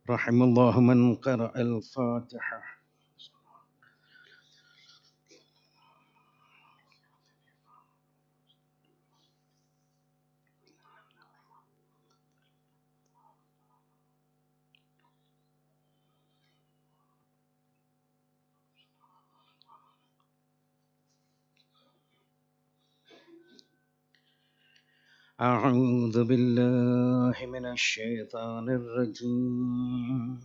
رحم الله من قرأ الفاتحة. أعوذ بالله من الشيطان الرجيم.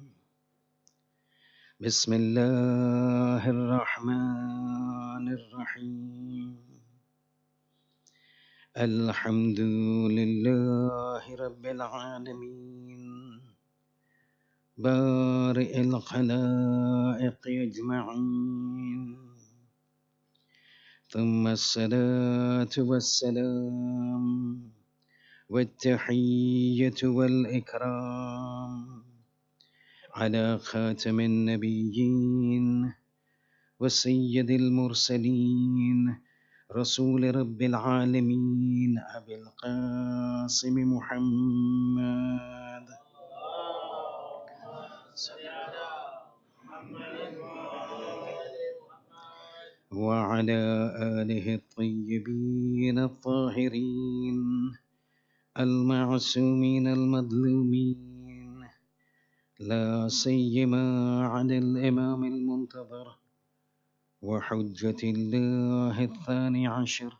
بسم الله الرحمن الرحيم. الحمد لله رب العالمين بارئ الخلائق أجمعين، ثم الصلاة والسلام والتحية والإكرام على خاتم النبيين وسيد المرسلين رسول رب العالمين أبي القاسم محمد وعلى آله الطيبين الطاهرين المعصومين المظلومين، لا سيما على الإمام المنتظر وحجة الله الثاني عشر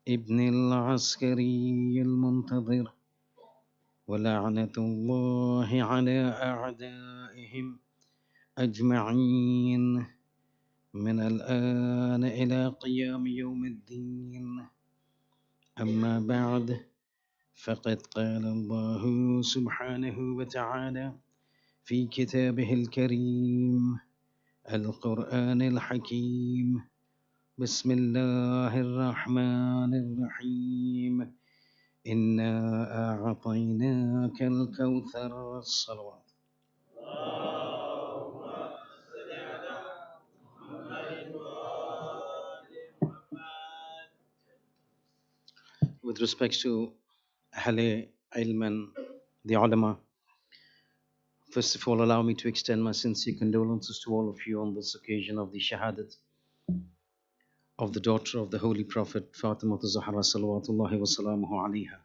ابن العسكري المنتظر، ولعنة الله على أعدائهم أجمعين من الآن إلى قيام يوم الدين. أما بعد، فقد قال الله سبحانه وتعالى في كتابه الكريم القرآن الحكيم: بسم الله الرحمن الرحيم، إنا أعطيناك الكوثر. الصلوات. With respect to Ahle Ilm and the ulama, first of all, allow me to extend my sincere condolences to all of you on this occasion of the Shahadat of the daughter of the Holy Prophet Fatima Zahra salawatullahi wa salamuhu alayha.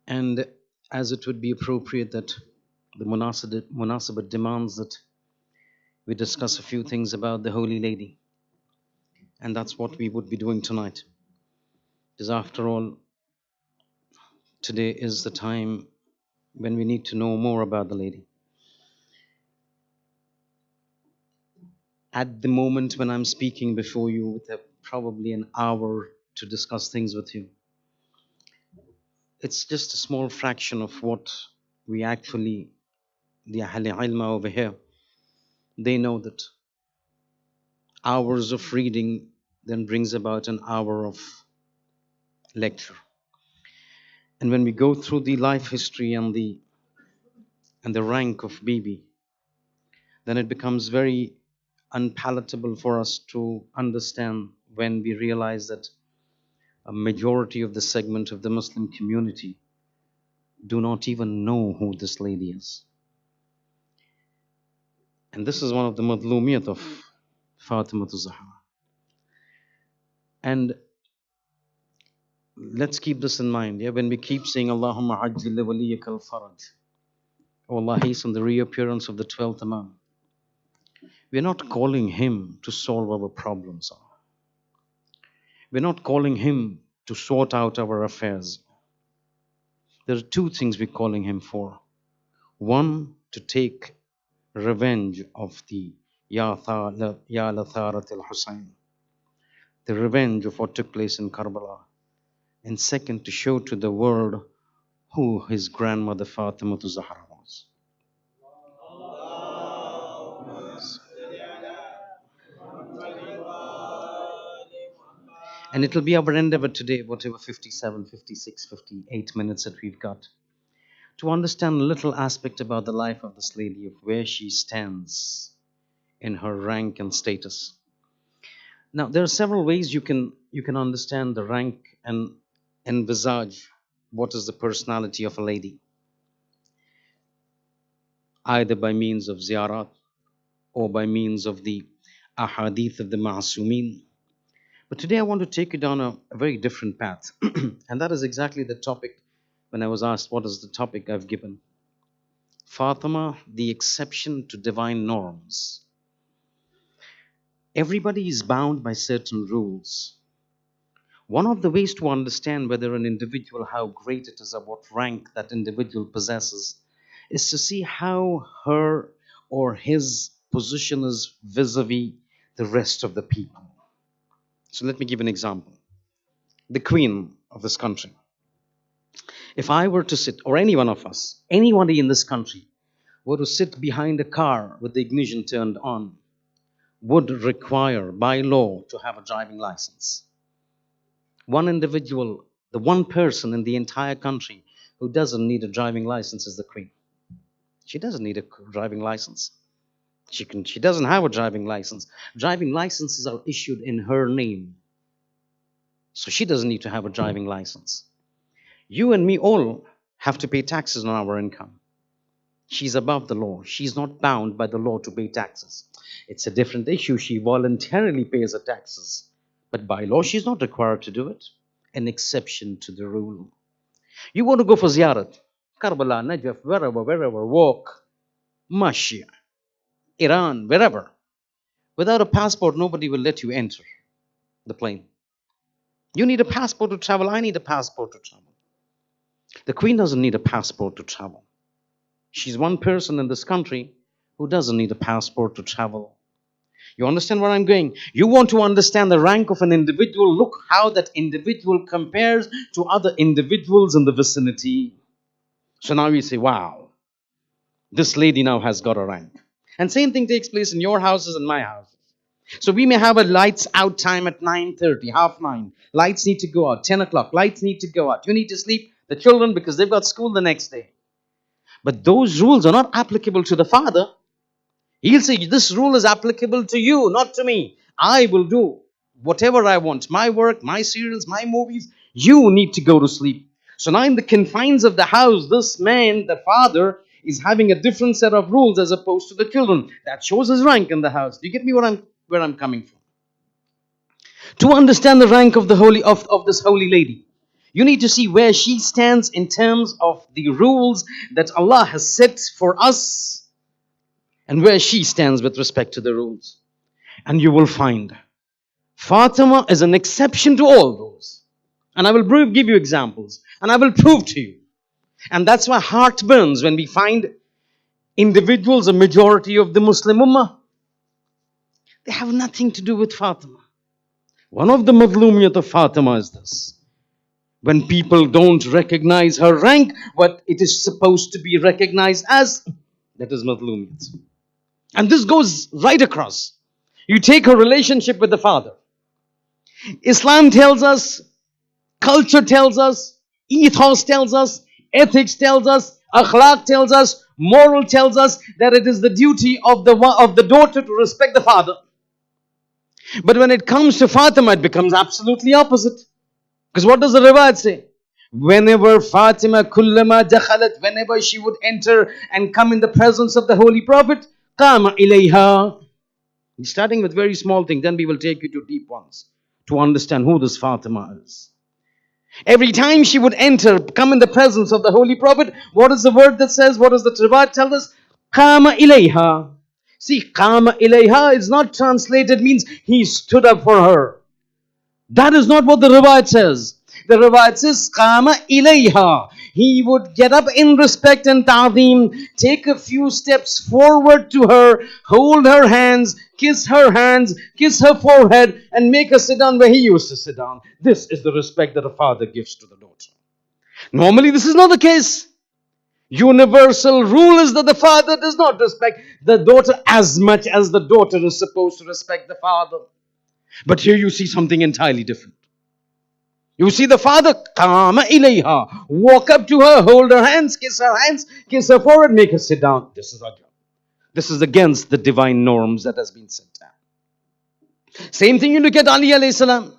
And as it would be appropriate that the munasabat demands that we discuss a few things about the Holy Lady. And that's what we would be doing tonight. Because after all, today is the time when we need to know more about the lady. At the moment when I'm speaking before you with probably an hour to discuss things with you, it's just a small fraction of what we actually, the Ahli Ilma over here, they know that hours of reading then brings about an hour of lecture. And when we go through the life history and the rank of Bibi, then it becomes very unpalatable for us to understand when we realize that a majority of the segment of the Muslim community do not even know who this lady is. And this is one of the madlumiyat of Fatima Zahra. And let's keep this in mind, when we keep saying Allahumma ajjil li waliyaka al-faraj, oh Allah, hasten the reappearance of the 12th Imam, we're not calling him to solve our problems. We're not calling him to sort out our affairs. There are two things we're calling him for. One, to take revenge of the Ya Latharat al-Husayn, the revenge of what took place in Karbala. And second, to show to the world who his grandmother Fatima Zahra was. And it'll be our endeavor today, whatever 57, 56, 58 minutes that we've got, to understand a little aspect about the life of this lady, of where she stands in her rank and status. Now, there are several ways you can you can understand the rank and envisage what is the personality of a lady, either by means of ziyarat or by means of the ahadith of the ma'asumin. But today I want to take you down a very different path. And that is exactly the topic when I was asked, what is the topic I've given? Fatima, the exception to divine norms. Everybody is bound by certain rules. One of the ways to understand whether an individual, how great it is or what rank that individual possesses, is to see how her or his position is vis-a-vis the rest of the people. So let me give an example. The queen of this country. If I were to sit, or any one of us, anybody in this country, were to sit behind a car with the ignition turned on, would require by law to have a driving license. One individual, the one person in the entire country who doesn't need a driving license is the queen. She doesn't need a driving license. She doesn't have a driving license. Driving licenses are issued in her name. So she doesn't need to have a driving license. You and me all have to pay taxes on our income. She's above the law. She's not bound by the law to pay taxes. It's a different issue. She voluntarily pays her taxes. But by law, she's not required to do it. An exception to the rule. You want to go for ziyarat, Karbala, Najaf, wherever, walk, Mashia, Iran, wherever. Without a passport, nobody will let you enter the plane. You need a passport to travel. I need a passport to travel. The queen doesn't need a passport to travel. She's one person in this country who doesn't need a passport to travel. You understand where I'm going? You want to understand the rank of an individual. Look how that individual compares to other individuals in the vicinity. So now you say, wow, this lady now has got a rank. And same thing takes place in your houses and my houses. So we may have a lights out time at 9:30, 9:30. Lights need to go out, 10 o'clock. Lights need to go out. You need to sleep, the children, because they've got school the next day. But those rules are not applicable to the father. He'll say, this rule is applicable to you, not to me. I will do whatever I want. My work, my serials, my movies. You need to go to sleep. So now in the confines of the house, this man, the father, is having a different set of rules as opposed to the children. That shows his rank in the house. Do you get me where I'm coming from? To understand the rank of the holy of this holy lady, you need to see where she stands in terms of the rules that Allah has set for us, and where she stands with respect to the rules. And you will find Fatima is an exception to all those. And I will give you examples. And I will prove to you. And that's why heart burns when we find individuals, a majority of the Muslim Ummah, they have nothing to do with Fatima. One of the madlumiyat of Fatima is this. When people don't recognize her rank, what it is supposed to be recognized as, that is madlumiyat. And this goes right across. You take her relationship with the father. Islam tells us, culture tells us, ethos tells us, ethics tells us, akhlaq tells us, moral tells us that it is the duty of the daughter to respect the father. But when it comes to Fatima, it becomes absolutely opposite. Because what does the riwayat say? Whenever Fatima kullama dakhalat, whenever she would enter and come in the presence of the Holy Prophet, qama ilayha. Starting with very small things, then we will take you to deep ones to understand who this Fatima is. Every time she would enter, come in the presence of the Holy Prophet, what is the word that says? What does the riwayat tell us? Qama ilayha. See, qama ilayha is not translated, means he stood up for her. That is not what the riwayat says. The riwayat says, qama ilayha. He would get up in respect and ta'zeem, take a few steps forward to her, hold her hands, kiss her forehead, and make her sit down where he used to sit down. This is the respect that a father gives to the daughter. Normally, this is not the case. Universal rule is that the father does not respect the daughter as much as the daughter is supposed to respect the father. But here you see something entirely different. You see the father, qama ilayha, walk up to her, hold her hands, kiss her forehead, make her sit down. This is our job. This is against the divine norms that has been set down. Same thing you look at Ali alayhi salam.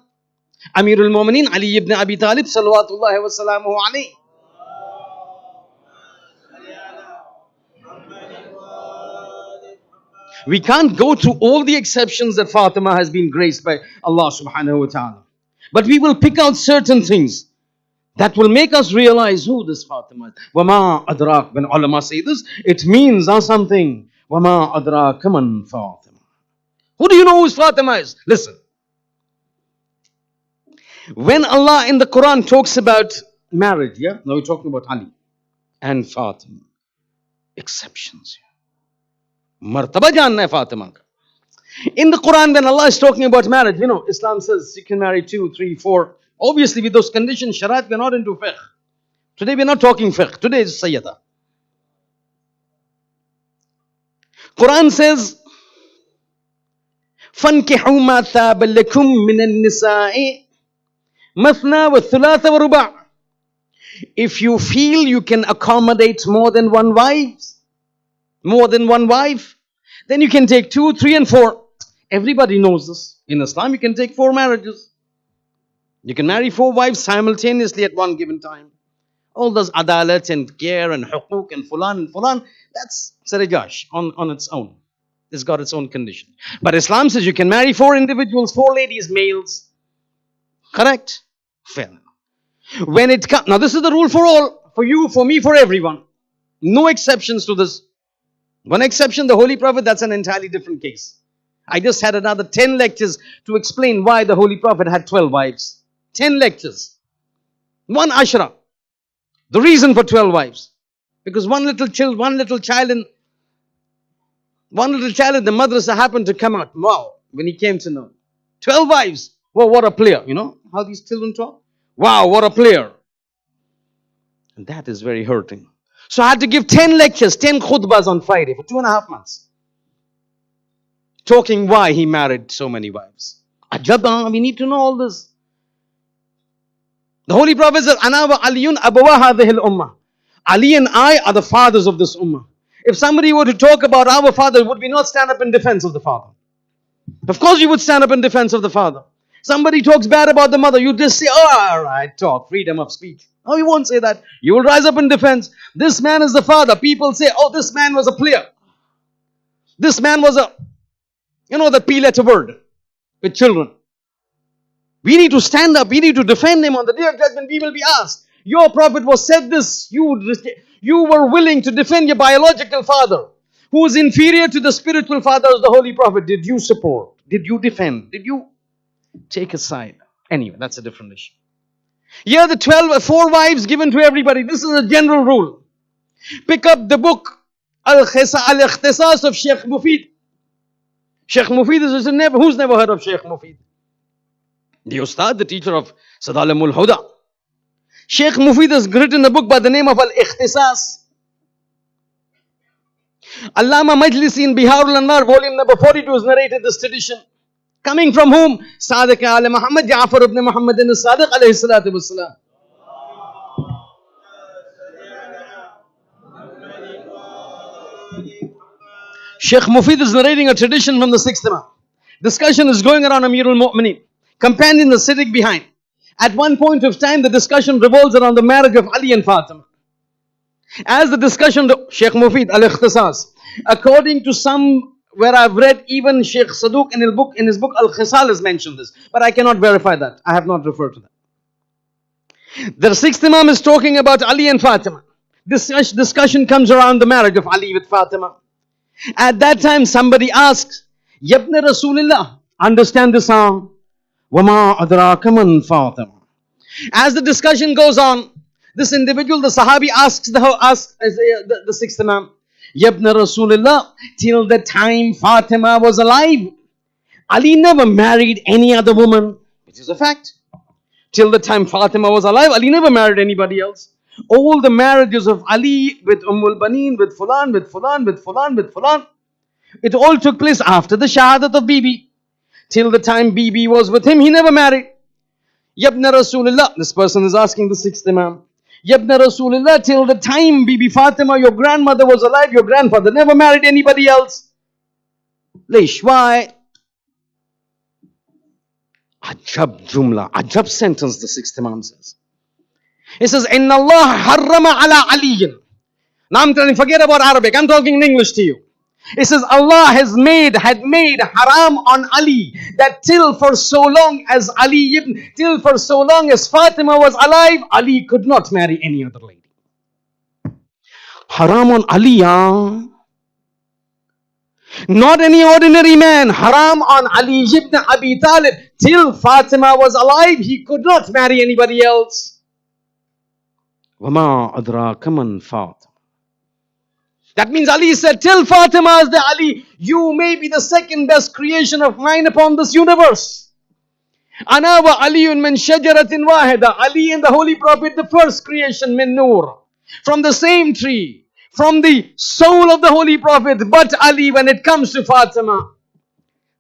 Amirul Mu'mineen Ali ibn Abi Talib salawatullahi wa salamuhu alayhi. We can't go through all the exceptions that Fatima has been graced by Allah subhanahu wa ta'ala. But we will pick out certain things that will make us realize who this Fatima is. Wama adrak. When ulama say this, it means something. Wama adrak man Fatima. Who do you know who Fatima is? Listen. When Allah in the Quran talks about marriage, now we're talking about Ali and Fatima. Exceptions. Martaba janna hai Fatima ka. In the Quran, when Allah is talking about marriage, Islam says you can marry 2, 3, 4. Obviously, with those conditions, Shariat, we're not into fiqh. Today, we're not talking fiqh. Today is Sayyada. Quran says, فَانْكِحُوا مَا ثَابَ لَكُم مِّنَ النِّسَاءِ مَثْنَى وَالثُّلَاثَ وَرُبَاعَ. If you feel you can accommodate more than one wife, then you can take 2, 3 and 4. Everybody knows this. In Islam, you can take 4 marriages. You can marry 4 wives simultaneously at one given time. All those adalat and care and hukuk and fulan, that's sarajash on its own. It's got its own condition. But Islam says you can marry 4 individuals, 4 ladies, males. Correct? Fair. When it comes, now this is the rule for all, for you, for me, for everyone. No exceptions to this. One exception, the Holy Prophet, that's an entirely different case. I just had another 10 lectures to explain why the Holy Prophet had 12 wives. 10 lectures. One ashra. The reason for 12 wives. Because one little child in the madrasa happened to come out. Wow. When he came to know. 12 wives. Wow, what a player. You know how these children talk? Wow, what a player. And that is very hurting. So I had to give 10 lectures, 10 khutbahs on Friday for 2.5 months. Talking why he married so many wives. Ajab, we need to know all this. The Holy Prophet says, Ana wa Aliyun abawa hadhihi al-ummah. Ali and I are the fathers of this ummah. If somebody were to talk about our father, would we not stand up in defense of the father? Of course you would stand up in defense of the father. Somebody talks bad about the mother, you just say, oh, all right, talk, freedom of speech. No, you won't say that. You will rise up in defense. This man is the father. People say, oh, this man was a player. This man was the P-letter word with children. We need to stand up. We need to defend him on the day of judgment. We will be asked, your prophet was said this. You were willing to defend your biological father, who is inferior to the spiritual father of the Holy Prophet. Did you support? Did you defend? Did you take a side? Anyway, that's a different issue. Here the 4 wives given to everybody. This is a general rule. Pick up the book Al-Ikhtisas of Sheikh Mufid. Sheikh Mufid is who's never heard of Sheikh Mufid? The Ustad, the teacher of Sadalamul Huda. Sheikh Mufid has written a book by the name of Al-Ikhtisas. Allama Majlisi in Biharul Anwar, volume number 42, has narrated this tradition. Coming from whom? Sadiq Ali Muhammad Ja'far ibn Muhammad and Sadiq alayhi salatu wassalam. Sheikh Mufid is narrating a tradition from the 6th Imam. Discussion is going around Amirul Mu'mineen. Companions are sitting behind. At one point of time, the discussion revolves around the marriage of Ali and Fatima. As the discussion, Sheikh Mufid al-Ikhtisas, according to some, where I've read, even Sheikh Saduq in his book Al-Khisal has mentioned this, but I cannot verify that. I have not referred to that. The 6th Imam is talking about Ali and Fatima. This discussion comes around the marriage of Ali with Fatima. At that time, somebody asks, Yabna Rasulullah, understand the song? Wama adraka man Fatima. As the discussion goes on, this individual, the Sahabi, asks the 6th Imam, Yabna Rasulullah, till the time Fatima was alive, Ali never married any other woman, which is a fact. Till the time Fatima was alive, Ali never married anybody else. All the marriages of Ali with Baneen, with Fulan, with Fulan, with Fulan, with Fulan, it all took place after the Shahadat of Bibi. Till the time Bibi was with him, he never married. Yabna Rasulullah, this person is asking the 6th Imam, Yabna Rasulullah, till the time Bibi Fatima, your grandmother was alive, your grandfather never married anybody else. Leish, why? Ajab jumla, ajab sentence, the sixth Imam says. He says, Inna Allah harrama ala aliyin. Now I'm telling, forget about Arabic, I'm talking in English to you. It says Allah had made haram on Ali, that till for so long as Fatima was alive, Ali could not marry any other lady. Haram on Ali, not any ordinary man. Haram on Ali ibn Abi Talib. Till Fatima was alive, he could not marry anybody else. Wama adraka man Fatima. That means Ali said, till Fatima is the Ali, you may be the second best creation of mine upon this universe. Ana wa Aliyun min shajaratin wahida. Ali and the Holy Prophet, the first creation, min nur. From the same tree. From the soul of the Holy Prophet. But Ali, when it comes to Fatima,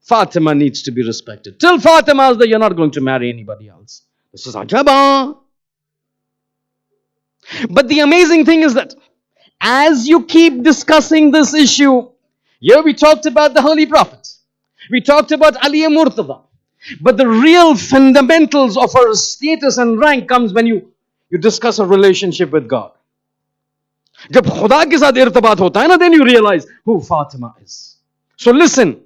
Fatima needs to be respected. Till Fatima is there, you're not going to marry anybody else. This is ajaba. But the amazing thing is that as you keep discussing this issue, here we talked about the Holy Prophet. We talked about Ali Murtada. But the real fundamentals of her status and rank comes when you discuss a relationship with God. Jab Khuda ke saath irtibat hota hai na, then you realize who Fatima is. So listen,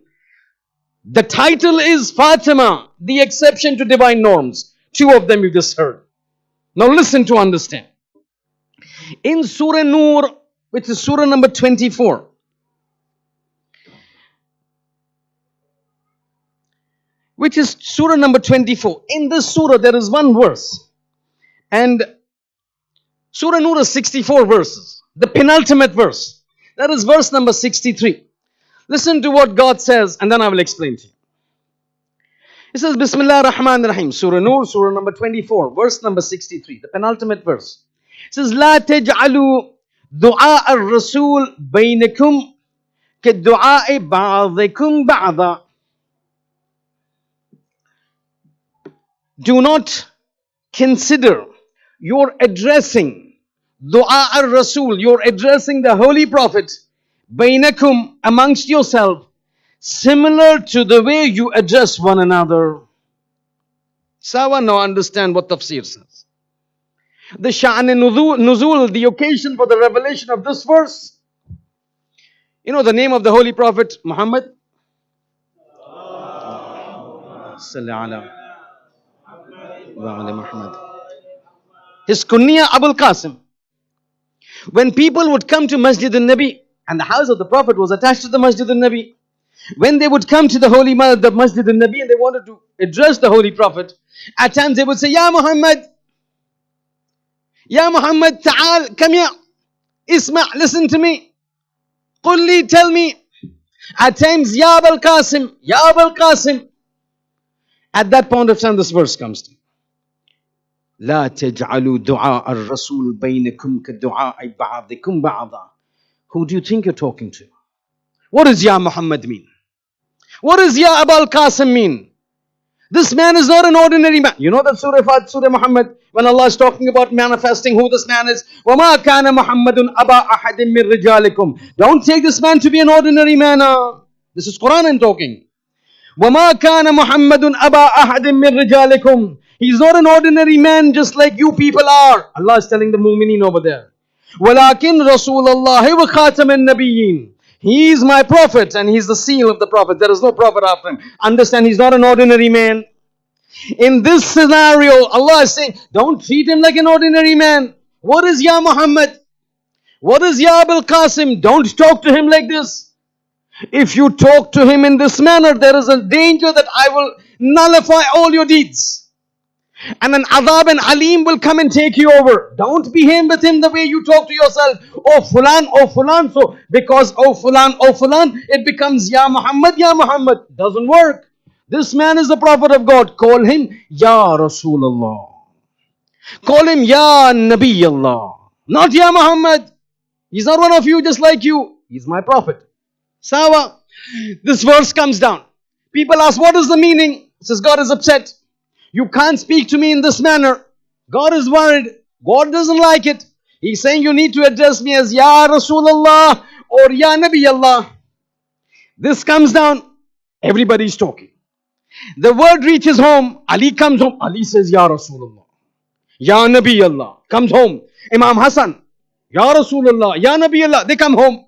the title is Fatima, the exception to divine norms. Two of them you just heard. Now listen to understand. In Surah Nur, which is Surah number 24, which is Surah number 24. In this Surah there is one verse. And Surah Nur is 64 verses. The penultimate verse. That is verse number 63. Listen to what God says and then I will explain to you. It says, Bismillah ar-Rahman ar-Rahim. Surah Nur, Surah number 24, verse number 63. The penultimate verse. It says, لا تجعلوا دعاء الرسول بينكم كدعاء بعضكم بعضا. Do not consider your addressing dua al-Rasul, you're addressing the Holy Prophet, bainakum, amongst yourself, similar to the way you address one another. Sawa, now understand what tafsir says. The Sha'n Nuzul, the occasion for the revelation of this verse. You know the name of the Holy Prophet, Muhammad? His kunya Abul Qasim. When people would come to Masjid al-Nabi, and the house of the Prophet was attached to the Masjid al-Nabi, when they would come to the Holy the Masjid al-Nabi and they wanted to address the Holy Prophet, at times they would say, Ya Muhammad, ta'al, come here, Isma, listen to me, Qulli, tell me. At times, Ya Abul Qasim, Ya Abul Qasim. At that point of time, this verse comes to me. لا تجعلوا دعاء الرسول بينكم كدعاء بعضكم بعضا. Who do you think you're talking to? What does Ya Muhammad mean? What does Ya Abul Qasim mean? This man is not an ordinary man. You know that Surah Muhammad, when Allah is talking about manifesting who this man is. وَمَا كَانَ مُحَمَّدٌ أَبَا أَحَدٍ مِّن رِجَالِكُمْ. Don't take this man to be an ordinary man. This is Quran I'm talking. وَمَا كَانَ مُحَمَّدٌ أَبَا أَحَدٍ مِّن رِجَالِكُمْ. He's not an ordinary man just like you people are. Allah is telling the mu'mineen over there. وَلَكِنْ رَسُولَ اللَّهِ وَخَاتَمَ النَّبِيِّينَ. He is my prophet and he's the seal of the prophet. There is no prophet after him. Understand, he's not an ordinary man. In this scenario, Allah is saying, don't treat him like an ordinary man. What is Ya Muhammad? What is Ya Abul Qasim? Don't talk to him like this. If you talk to him in this manner, there is a danger that I will nullify all your deeds. And an adhab and alim will come and take you over. Don't behave with him the way you talk to yourself. Oh fulan. So because oh fulan, it becomes Ya Muhammad, Ya Muhammad. Doesn't work. This man is the prophet of God. Call him Ya Rasulullah. Call him Ya Nabi Allah. Not Ya Muhammad. He's not one of you just like you. He's my prophet. Sawa. This verse comes down. People ask, what is the meaning? It says God is upset. You can't speak to me in this manner. God is worried. God doesn't like it. He's saying you need to address me as Ya Rasulullah or Ya Nabi Allah. This comes down. Everybody's talking. The word reaches home. Ali comes home. Ali says, Ya Rasulullah, Ya Nabi Allah. Comes home. Imam Hassan, Ya Rasulullah, Ya Nabi Allah. They come home.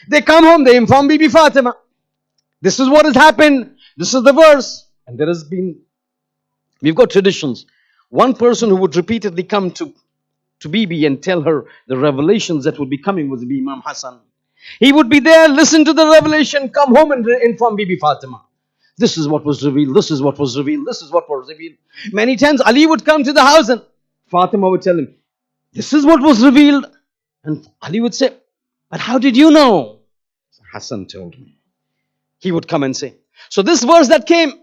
They come home. They inform Bibi Fatima. This is what has happened. This is the verse. And there has been, we've got traditions. One person who would repeatedly come to Bibi and tell her the revelations that would be coming was Imam Hassan. He would be there, listen to the revelation, come home and inform Bibi Fatima. This is what was revealed, this is what was revealed, this is what was revealed. Many times Ali would come to the house and Fatima would tell him, this is what was revealed. And Ali would say, but how did you know? Hassan told me. He would come and say. So this verse that came,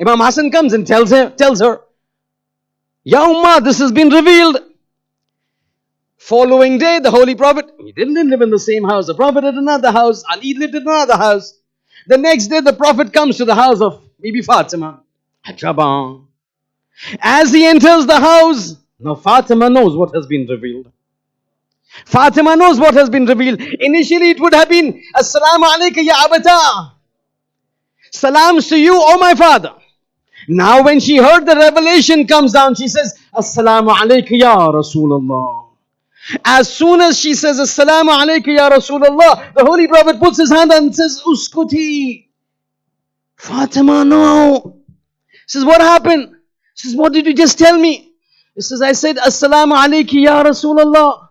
Imam Hassan comes and tells her, Ya Ummah, this has been revealed. Following day, the Holy Prophet, he didn't live in the same house. The Prophet had another house. Ali lived in another house. The next day, the Prophet comes to the house of Bibi Fatima. Ajaba. As he enters the house, now Fatima knows what has been revealed. Fatima knows what has been revealed. Initially, it would have been, Assalamu alayka ya abata. Salams to you, O my father. Now when she heard the revelation comes down, she says, Assalamu alayka ya Rasulullah. As soon as she says, Assalamu alayka ya Rasulullah, the Holy Prophet puts his hand and says, Uskuti. Fatima, no. He says, what happened? She says, what did you just tell me? He says, I said, Assalamu alayka ya Rasulullah.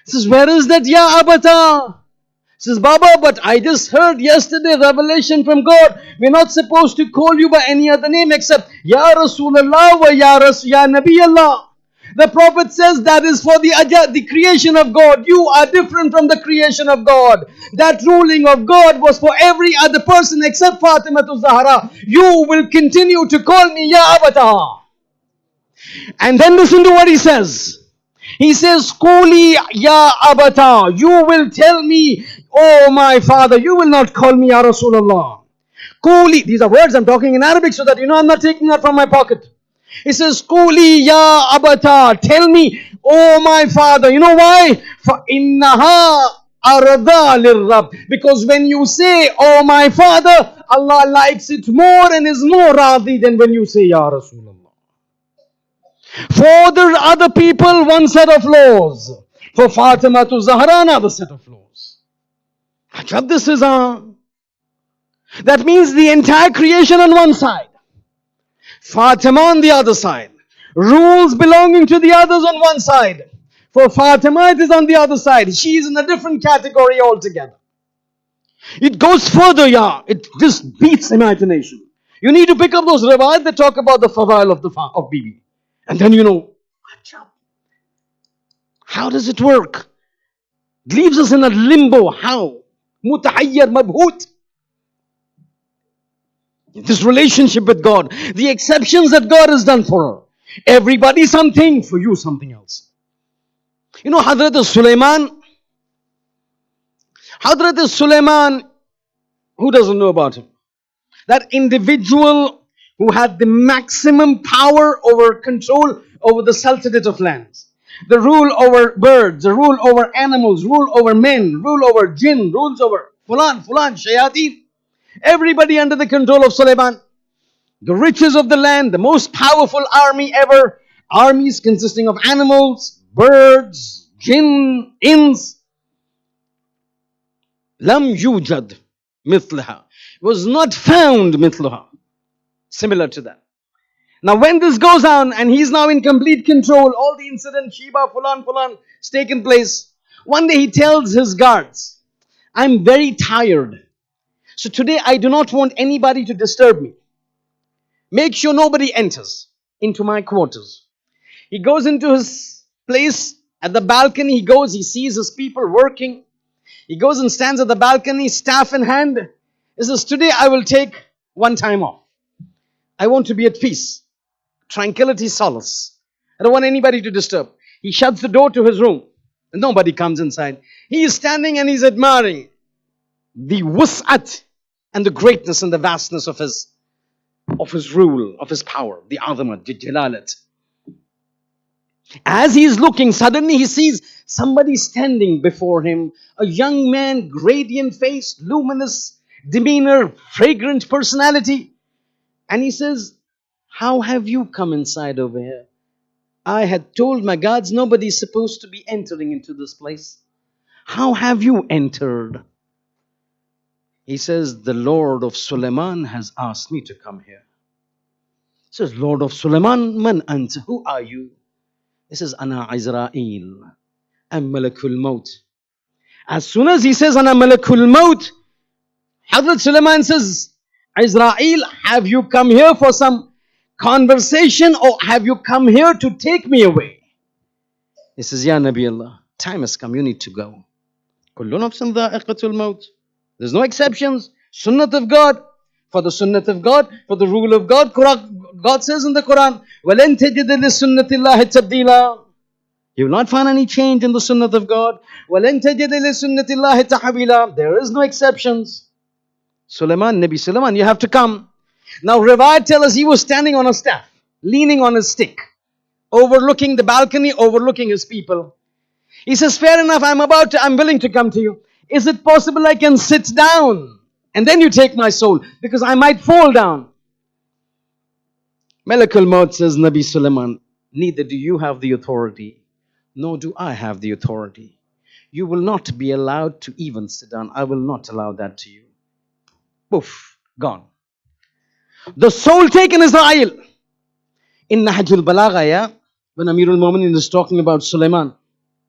He says, where is that ya abata? He says, Baba, but I just heard yesterday revelation from God. We're not supposed to call you by any other name except Ya Rasulullah wa Ya Nabi Allah. The Prophet says that is for the creation of God. You are different from the creation of God. That ruling of God was for every other person except Fatima to Zahra. You will continue to call me Ya Abata. And then listen to what he says. He says, Quli Ya Abata. You will tell me, oh my father. You will not call me Ya Rasulullah. Quli. These are words I'm talking in Arabic so that you know I'm not taking out from my pocket. He says, Quli ya abata. Tell me, oh my father. You know why? فَإِنَّهَا أَرْضَى لِلرَّبِّ. Because when you say, oh my father, Allah likes it more and is more radhi than when you say, Ya Rasulullah. For the other people, one set of laws. For Fatima to Zahra, another set of laws. Ajab, this is on. That means the entire creation on one side. Fatima on the other side. Rules belonging to the others on one side. For Fatima it is on the other side. She is in a different category altogether. It goes further, yeah. It just beats imagination. You need to pick up those riwayat that talk about the fadail of Bibi. And then you know, how does it work? It leaves us in a limbo. How? Mutahayyar mabhut. This relationship with God, the exceptions that God has done for her. Everybody something, for you something else. You know Hazrat Sulaiman, who doesn't know about him? That individual who had the maximum power over control over the sultanate of lands. The rule over birds, the rule over animals, rule over men, rule over jinn, rules over fulan, shayateen. Everybody under the control of Sulaiman. The riches of the land, the most powerful army ever. Armies consisting of animals, birds, jinn, ins. Lam yujad mithlaha. Was not found mithlaha. Similar to that. Now when this goes on and he's now in complete control, all the incident, Sheba, fulan, is taken place. One day he tells his guards, I'm very tired. So today I do not want anybody to disturb me. Make sure nobody enters into my quarters. He goes into his place at the balcony. He sees his people working. He goes and stands at the balcony, staff in hand. He says, today I will take one time off. I want to be at peace. Tranquility, solace. I don't want anybody to disturb. He shuts the door to his room. And nobody comes inside. He is standing and he's admiring the wus'at and the greatness and the vastness of his rule, of his power, the azamat, the jalalat. As he is looking, suddenly he sees somebody standing before him, a young man, radiant face, luminous demeanor, fragrant personality. And he says, how have you come inside over here? I had told my guards nobody's supposed to be entering into this place. How have you entered? He says, the Lord of Suleiman has asked me to come here. He says, Lord of Suleiman, man anta? Who are you? He says, Ana Israel. I'm Malakul Maut. As soon as he says, Ana Malakul Maut, Hazrat Suleiman says, Israel, have you come here for some conversation or have you come here to take me away? He says, Ya Nabi Allah, time has come, you need to go. Kullu nafsin dha'iqatul maut. There's no exceptions. Sunnat of God. For the sunnat of God, for the rule of God, God says in the Quran, وَلَن تَجِدَ لِسُنَّةِ اللَّهِ تَبْدِيلًا. You will not find any change in the sunnat of God. وَلَن تَجِدَ لِسُنَّةِ اللَّهِ تَحْوِيلًا. There is no exceptions. Suleiman, Nabi Suleiman, you have to come. Now Riwayat tells us he was standing on a staff, leaning on his stick, overlooking the balcony, overlooking his people. He says, fair enough, I'm willing to come to you. Is it possible I can sit down and then you take my soul? Because I might fall down. Malakul Maut says, Nabi Suleiman, neither do you have the authority, nor do I have the authority. You will not be allowed to even sit down. I will not allow that to you. Poof, gone. The soul taken Israel. In Nahjul Balagha, yeah, when Amirul Mu'minin is talking about Suleiman,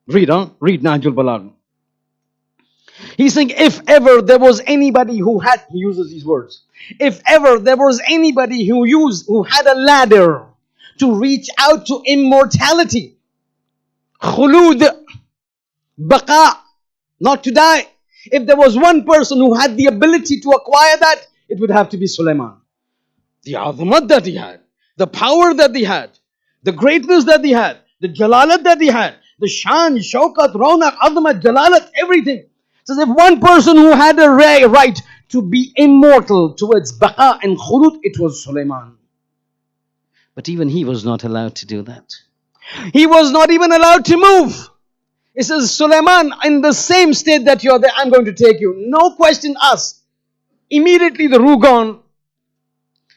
read Nahjul Balagha. He's saying, if ever there was anybody who had, he uses these words, if ever there was anybody who had a ladder to reach out to immortality, khulud, baqa, not to die. If there was one person who had the ability to acquire that, it would have to be Suleiman. The azamat that he had, the power that he had, the greatness that he had, the jalalat that he had, the shan, shawkat, raunak, azamat, jalalat, everything. Says if one person who had a right to be immortal towards baqa and khulud, it was Suleiman. But even he was not allowed to do that. He was not even allowed to move. It says, Suleiman, in the same state that you're there, I'm going to take you. No question asked. Immediately the ruh gone.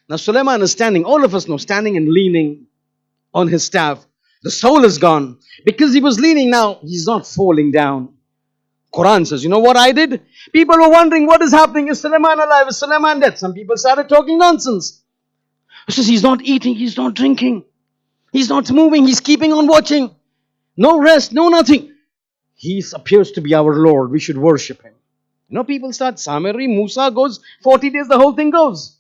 Now Suleiman is standing, all of us know, standing and leaning on his staff. The soul is gone. Because he was leaning now, he's not falling down. Quran says, you know what I did? People were wondering what is happening. Is Suleiman alive? Is Suleiman dead? Some people started talking nonsense. It says he's not eating, he's not drinking. He's not moving, he's keeping on watching. No rest, no nothing. He appears to be our Lord. We should worship him. You know, people start, Samiri, Musa goes, 40 days, the whole thing goes.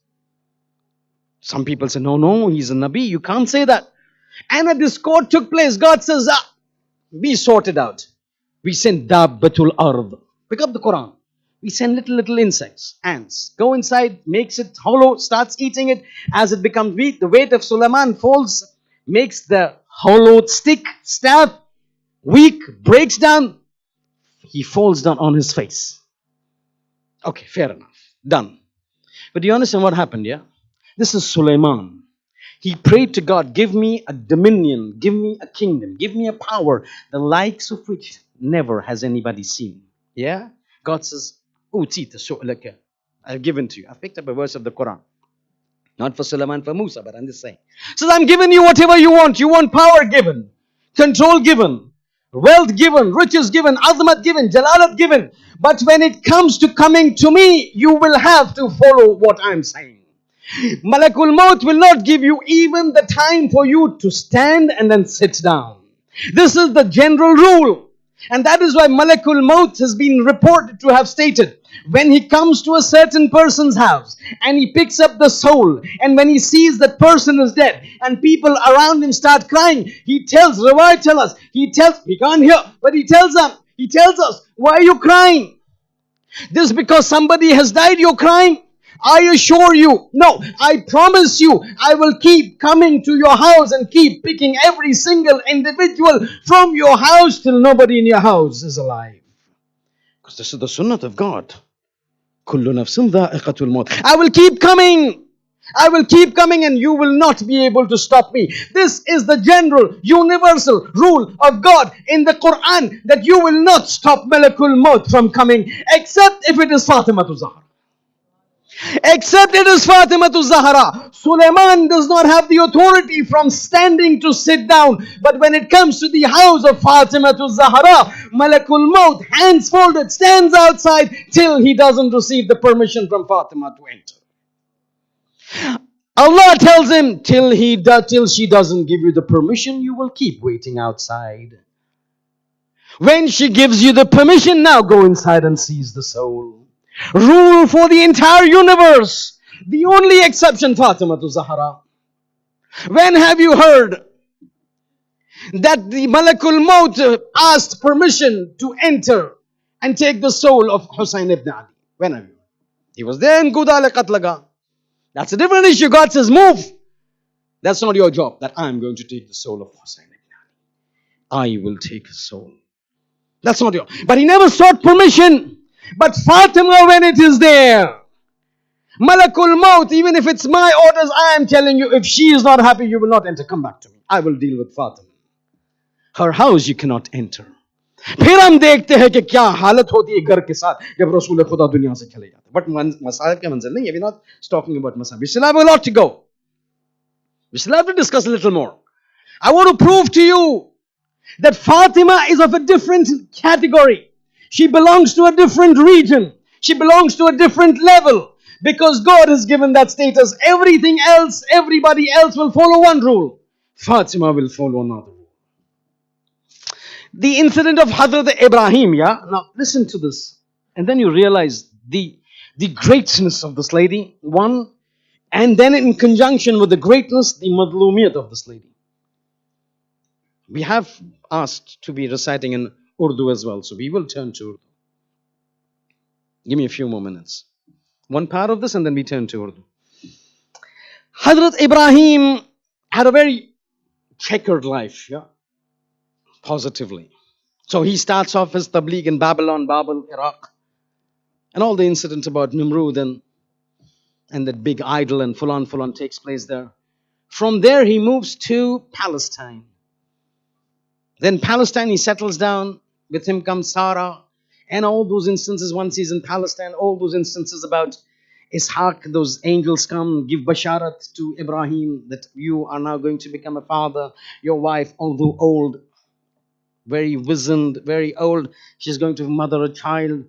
Some people say, no, he's a Nabi. You can't say that. And a discord took place. God says, be sorted out. We send Dabbatul Ard. Pick up the Quran. We send little insects, ants. Go inside, makes it hollow, starts eating it. As it becomes weak, the weight of Suleiman falls, makes the hollowed stick, staff, weak, breaks down. He falls down on his face. Okay, fair enough. Done. But do you understand what happened, yeah? This is Suleiman. He prayed to God, give me a dominion, give me a kingdom, give me a power, the likes of which never has anybody seen. Yeah? God says, Utita su'laka. I've given to you. I've picked up a verse of the Quran. Not for Suleiman, for Musa, but I'm just saying. So I'm giving you whatever you want. You want power given, control given, wealth given, riches given, azmat given, jalalat given. But when it comes to coming to me, you will have to follow what I'm saying. Malakul Maut will not give you even the time for you to stand and then sit down. This is the general rule. And that is why Malakul Maut has been reported to have stated, when he comes to a certain person's house and he picks up the soul, and when he sees that person is dead and people around him start crying, he tells, Rawai tell us, we can't hear, but he tells us, why are you crying? This because somebody has died, you're crying? I assure you, no, I promise you, I will keep coming to your house and keep picking every single individual from your house till nobody in your house is alive. Because this is the sunnah of God. Kullu nafsin dha'iqatul maut. I will keep coming. I will keep coming and you will not be able to stop me. This is the general, universal rule of God in the Quran, that you will not stop Malakul Maut from coming, except if it is Fatima to Zahra. Except it is Fatima to Zahra. Sulaiman does not have the authority from standing to sit down. But when it comes to the house of Fatima to Zahra, Malakul Maut, hands folded, stands outside till he doesn't receive the permission from Fatima to enter. Allah tells him, till she doesn't give you the permission, you will keep waiting outside. When she gives you the permission, now go inside and seize the soul. Rule for the entire universe. The only exception, Fatima to Zahra. When have you heard that the Malakul Maut asked permission to enter and take the soul of Husayn ibn Ali? When have you? He was there in Gudale Katlaga. That's a different issue. God says, move. That's not your job. That I'm going to take the soul of Husayn ibn Ali. I will take his soul. That's not your. But he never sought permission. But Fatima, when it is there, Malakul Maut, even if it's my orders, I am telling you, if she is not happy, you will not enter. Come back to me. I will deal with Fatima. Her house you cannot enter. फिर हम देखते हैं कि क्या हालत होती है घर के साथ जब रसूल खुदा दुनिया से चले जाते. But मसाइब के मंजिल नहीं. We're not talking about masaib. We still have a lot to go. We still have to discuss a little more. I want to prove to you that Fatima is of a different category. She belongs to a different region. She belongs to a different level. Because God has given that status. Everything else, everybody else will follow one rule. Fatima will follow another rule. The incident of Hazrat Ibrahim, yeah? Now listen to this. And then you realize the greatness of this lady. One. And then in conjunction with the greatness, the madlumiyat of this lady. We have asked to be reciting in Urdu as well. So we will turn to Urdu. Give me a few more minutes. One part of this and then we turn to Urdu. Hazrat Ibrahim had a very checkered life, yeah, positively. So he starts off his tabligh in Babylon, Babel, Iraq. And all the incident about Nimrud and that big idol and fulan takes place there. From there he moves to Palestine. Then Palestine he settles down. With him comes Sarah. And all those instances, once he's in Palestine, all those instances about Ishaq, those angels come, give basharat to Ibrahim that you are now going to become a father. Your wife, although old, very wizened, very old, she's going to mother a child.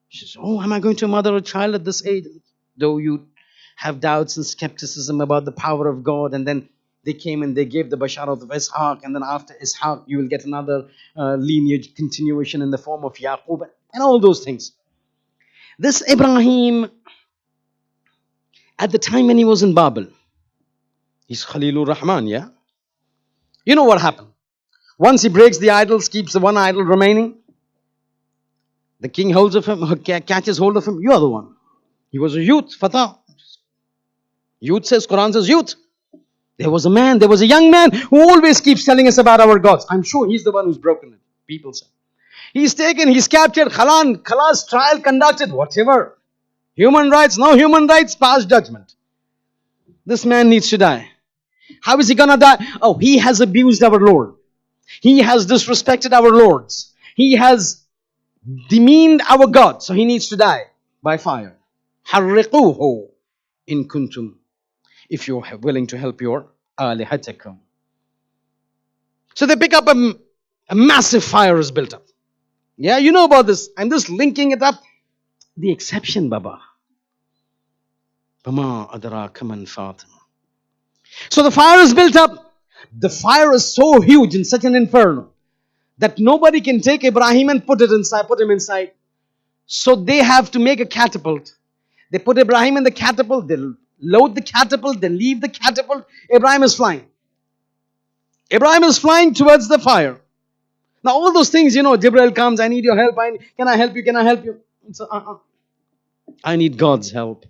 She says, oh, am I going to mother a child at this age? Though you have doubts and skepticism about the power of God. And then they came and they gave the basharat of Ishaq. And then after Ishaq, you will get another lineage continuation in the form of Yaqub. And all those things. This Ibrahim, at the time when he was in Babel, he's Khalilur Rahman, yeah? You know what happened? Once he breaks the idols, keeps the one idol remaining, the king holds of him, catches hold of him, you are the one. He was a youth, Fatah. Youth says, Quran says youth. There was a man, there was a young man who always keeps telling us about our gods. I'm sure he's the one who's broken it, people say. He's taken, he's captured, khalas, trial conducted, whatever. Human rights, no human rights, pass judgment. This man needs to die. How is he gonna die? Oh, he has abused our Lord. He has disrespected our lords. He has demeaned our God. So he needs to die by fire. Harriquhu in kuntum. If you're willing to help your alihatakum. So they pick up a massive fire is built up. Yeah, you know about this. I'm just linking it up. The exception, Baba. Bama adraka man Fatima. So the fire is built up. The fire is so huge in such an inferno that nobody can take Ibrahim and put him inside. So they have to make a catapult. They put Ibrahim in the catapult. They load the catapult. They leave the catapult. Ibrahim is flying. Ibrahim is flying towards the fire. Now all those things, you know, Jibreel comes, I need your help. Can I help you? Can I help you? So, I need God's help.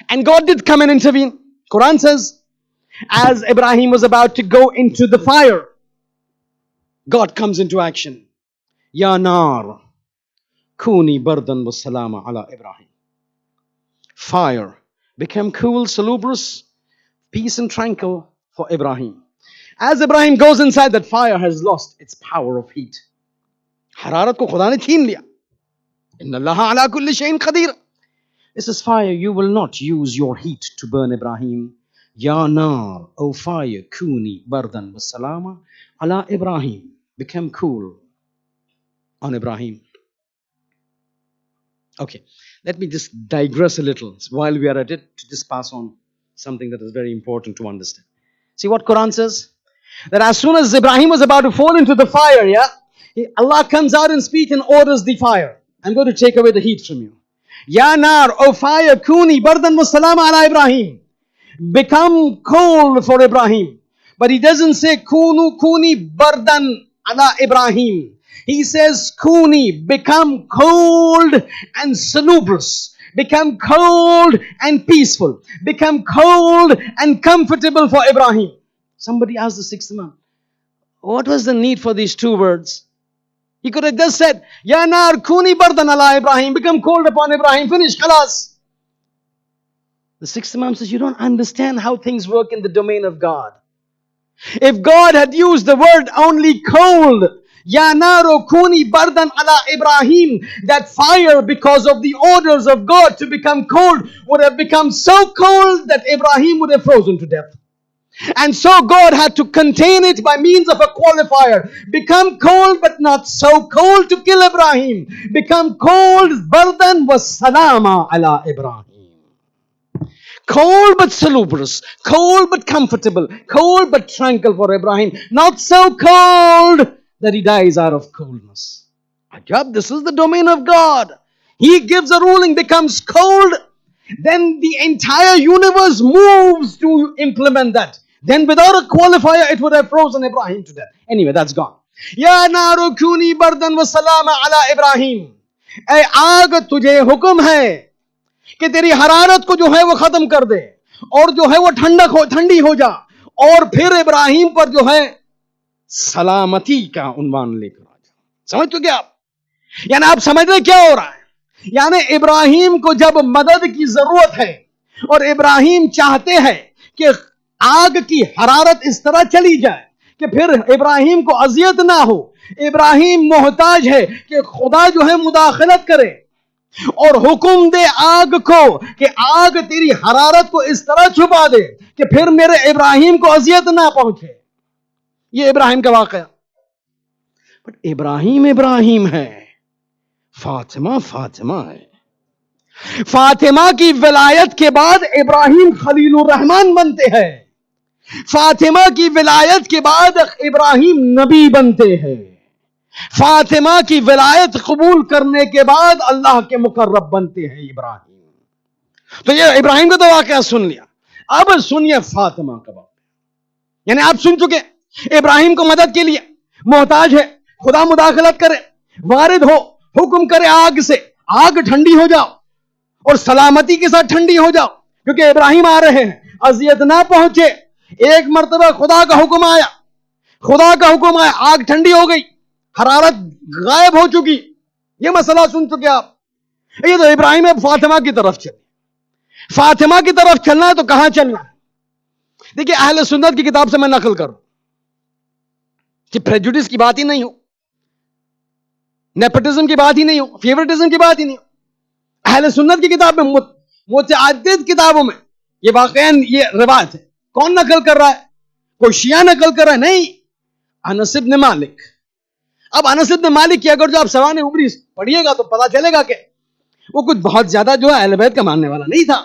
And God did come and intervene. Quran says, as Ibrahim was about to go into the fire, God comes into action. Ya nar, kuni bardan wa salama ala Ibrahim. Fire became cool, salubrious, peace and tranquil for Ibrahim. As Ibrahim goes inside, that fire has lost its power of heat. Hararat ko Khuda ne chhin liya. Inna Allah ala kulli shayin qadir. It says, fire, you will not use your heat to burn Ibrahim. Ya nar, O fire, kuni bardan wa salama ala Ibrahim. Become cool on Ibrahim. Okay, let me just digress a little while we are at it to just pass on something that is very important to understand. See what Quran says? That as soon as Ibrahim was about to fall into the fire, Allah comes out in speech and orders the fire. I'm going to take away the heat from you. Ya nar, O fire, kuni bardan wa salama ala Ibrahim. Become cold for Ibrahim. But he doesn't say kuni bardan ala Ibrahim. He says kuni, become cold and salubrious. Become cold and peaceful. Become cold and comfortable for Ibrahim. Somebody asked the sixth Imam, what was the need for these two words? He could have just said, Ya nar kuni bardan ala Ibrahim, become cold upon Ibrahim, finish, khalas. The sixth Imam says, you don't understand how things work in the domain of God. If God had used the word only cold, Ya naru kuni bardan ala Ibrahim, that fire, because of the orders of God to become cold, would have become so cold that Ibrahim would have frozen to death. And so God had to contain it by means of a qualifier. Become cold but not so cold to kill Ibrahim. Become cold, bardan wa salama ala Ibrahim. Cold but salubrious, cold but comfortable, cold but tranquil for Ibrahim. Not so cold that he dies out of coldness. Ajab, this is the domain of God. He gives a ruling, becomes cold, then the entire universe moves to implement that. Then without a qualifier, it would have frozen Ibrahim to death. Anyway, that's gone. Ya naru kuni bardan wa salama ala Ibrahim. Ay aag tujhe hukum hai کہ تیری حرارت کو جو ہے وہ ختم کر دے اور جو ہے وہ ٹھنڈی ہو جا اور پھر ابراہیم پر جو ہے سلامتی کا عنوان لے کر آ جا. سمجھ چکے آپ؟ یعنی آپ سمجھ رہے کیا ہو رہا ہے؟ یعنی ابراہیم کو جب مدد کی ضرورت ہے اور ابراہیم چاہتے ہیں کہ آگ کی حرارت اس طرح چلی جائے کہ پھر ابراہیم کو اذیت نہ ہو. ابراہیم محتاج ہے کہ خدا جو ہے مداخلت کرے اور حکم دے آگ کو کہ آگ تیری حرارت کو اس طرح چھپا دے کہ پھر میرے ابراہیم کو اذیت نہ پہنچے. یہ ابراہیم کا واقعہ. بٹ ابراہیم ہے, فاطمہ ہے. فاطمہ کی ولایت کے بعد ابراہیم خلیل الرحمن بنتے ہیں. فاطمہ کی ولایت کے بعد ابراہیم نبی بنتے ہیں. فاطمہ کی ولایت قبول کرنے کے بعد اللہ کے مقرب بنتے ہیں ابراہیم. تو یہ ابراہیم کا تو واقعہ سن لیا. اب سنیے فاطمہ کا واقعہ. یعنی آپ سن چکے ابراہیم کو مدد کے لیے محتاج ہے, خدا مداخلت کرے, وارد ہو, حکم کرے آگ سے, آگ ٹھنڈی ہو جاؤ اور سلامتی کے ساتھ ٹھنڈی ہو جاؤ کیونکہ ابراہیم آ رہے ہیں, اذیت نہ پہنچے. ایک مرتبہ خدا کا حکم آیا, آگ ٹھنڈی ہو گئی, حرارت غائب ہو چکی. یہ مسئلہ سن چکے آپ. یہ تو ابراہیم فاطمہ کی طرف چلے. فاطمہ کی طرف چلنا ہے تو کہاں چلنا ہے؟ دیکھیے اہل سنت کی کتاب سے میں نقل کروں کہ پریجوڈس کی بات ہی نہیں ہو, نیپوٹزم کی بات ہی نہیں ہو, فیورٹزم کی بات ہی نہیں ہو. اہل سنت کی کتاب میں متعدد کتابوں میں یہ واقعاً یہ روایت ہے. کون نقل کر رہا ہے؟ کوئی شیعہ نقل کر رہا ہے؟ نہیں, انس بن مالک. اب انس بن مالک کی اگر جو آپ سوانح عمری پڑھیے گا تو پتا چلے گا کہ وہ کچھ بہت زیادہ جو ہے اہل بیت کا ماننے والا نہیں تھا,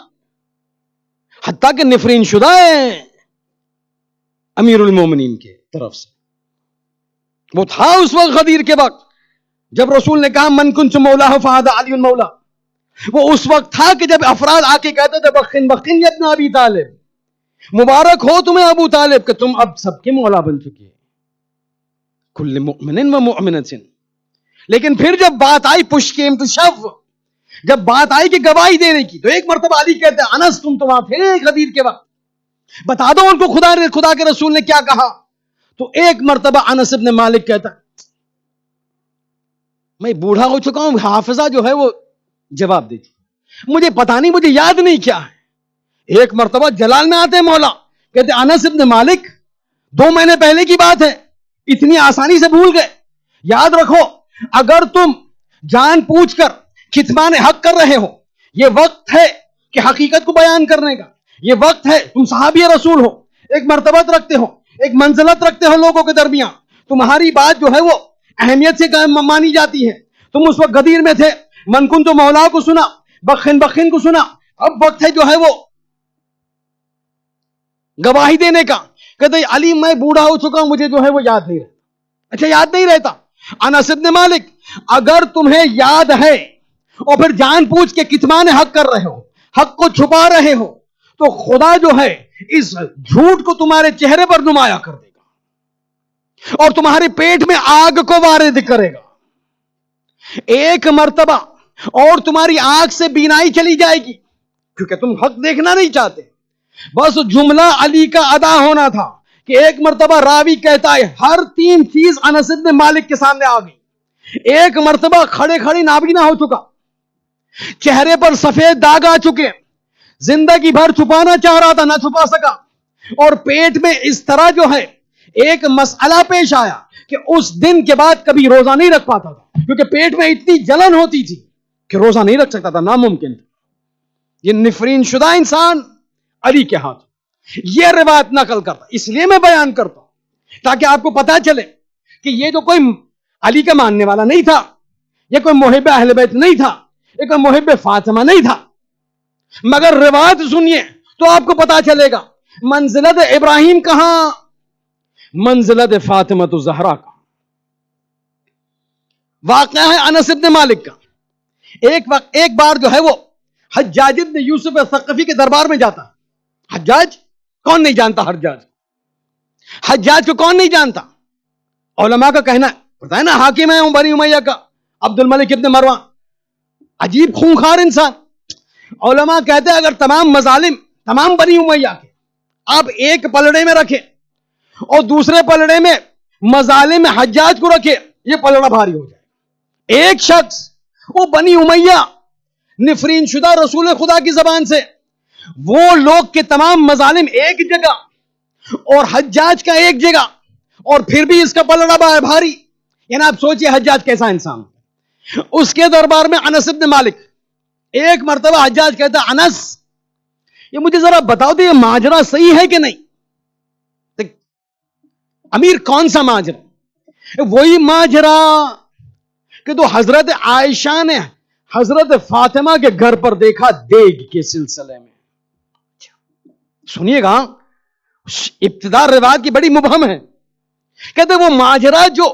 حتیٰ کہ نفرین شدہ ہے امیر المومنین کے طرف سے. وہ تھا اس وقت غدیر کے وقت جب رسول نے کہا من کنت مولا فہذا علی مولا. وہ اس وقت تھا کہ جب افراد آ کے کہتے تھے بخن یا ابن ابی طالب, مبارک ہو تمہیں ابو طالب کہ تم اب سب کے مولا بن چکے ہیں. کل مؤمن و مؤمنۃ. لیکن پھر جب بات آئی پش کے امتشاف, جب بات آئی کہ گواہی دینے کی, تو ایک مرتبہ علی کہتے ہیں انس تم تو وہاں تھے غدیر کے وقت, بتا دو ان کو خدا کے رسول نے کیا کہا. تو ایک مرتبہ انس بن مالک کہتا میں بوڑھا ہو چکا ہوں, حافظہ جو ہے وہ جواب دیتی, مجھے پتا نہیں, مجھے یاد نہیں کیا ہے. ایک مرتبہ جلال میں آتے ہیں مولا, کہتے انس بن مالک 2 مہینے پہلے کی بات ہے, اتنی آسانی سے بھول گئے. یاد رکھو اگر تم جان پوچھ کر کتمان حق کر رہے ہو یہ وقت ہے کہ حقیقت کو بیان کرنے کا. یہ وقت ہے, تم صحابی رسول ہو, ایک مرتبت رکھتے ہو, ایک منزلت رکھتے ہو لوگوں کے درمیان, تمہاری بات جو ہے وہ اہمیت سے مانی جاتی ہے. تم اس وقت غدیر میں تھے, من کن تو مولا کو سنا, بخن بخن کو سنا. اب وقت ہے جو ہے وہ گواہی دینے کا. کہتے علی میں بوڑھا ہو چکا ہوں, مجھے جو ہے وہ یاد نہیں رہتا. اچھا یاد نہیں رہتا. انس بن مالک, اگر تمہیں یاد ہے اور پھر جان پوچھ کے کتمان حق کر رہے ہو, حق کو چھپا رہے ہو, تو خدا جو ہے اس جھوٹ کو تمہارے چہرے پر نمایاں کر دے گا اور تمہارے پیٹ میں آگ کو وارد کرے گا. ایک مرتبہ اور تمہاری آنکھ سے بینائی چلی جائے گی, کیونکہ تم حق دیکھنا نہیں چاہتے. بس جملہ علی کا ادا ہونا تھا کہ ایک مرتبہ راوی کہتا ہے ہر 3 چیز انس بن مالک کے سامنے آ گئی. ایک مرتبہ کھڑے کھڑے نابینا ہو چکا, چہرے پر سفید داغ آ چکے, زندگی بھر چھپانا چاہ رہا تھا, نہ چھپا سکا, اور پیٹ میں اس طرح جو ہے ایک مسئلہ پیش آیا کہ اس دن کے بعد کبھی روزہ نہیں رکھ پاتا تھا, کیونکہ پیٹ میں اتنی جلن ہوتی تھی کہ روزہ نہیں رکھ سکتا تھا, ناممکن تھا. یہ نفرین شدہ انسان علی کے ہاتھ. یہ روایت نقل کرتا, اس لیے میں بیان کرتا ہوں تاکہ آپ کو پتا چلے کہ یہ جو کوئی علی کا ماننے والا نہیں تھا, یہ کوئی محب اہل بیت نہیں تھا, یہ کوئی محب فاطمہ نہیں تھا. مگر روایت سنیے تو آپ کو پتا چلے گا منزلت ابراہیم کہاں, منزلت فاطمہ الزہرا کا. واقعہ ہے انس بن مالک کا. ایک بار جو ہے وہ حجاج بن یوسف الثقفی کے دربار میں جاتا. حجاج کون نہیں جانتا, حجاج کو کون نہیں جانتا. علماء کا کہنا پتا ہے نا, حاکم ہے بنی امیہ کا, عبد الملک ابن مروان, عجیب خونخوار انسان. علماء کہتے ہیں اگر تمام مظالم تمام بنی امیہ کے آپ ایک پلڑے میں رکھے اور دوسرے پلڑے میں مظالم حجاج کو رکھے, یہ پلڑا بھاری ہو جائے. ایک شخص وہ بنی امیہ نفرین شدہ رسول خدا کی زبان سے, وہ لوگ کے تمام مظالم ایک جگہ اور حجاج کا ایک جگہ, اور پھر بھی اس کا پلڑا بھاری. یعنی آپ سوچئے حجاج کیسا انسان. اس کے دربار میں انس بن مالک. ایک مرتبہ حجاج کہتا ہے انس یہ مجھے ذرا بتاؤ تو یہ ماجرا صحیح ہے کہ نہیں. امیر کون سا ماجرا؟ وہی ماجرا کہ تو حضرت عائشہ نے حضرت فاطمہ کے گھر پر دیکھا دیگ کے سلسلے میں. سنیے گا, ابتدا روایت کی بڑی مبہم ہے. کہتے وہ ماجرا جو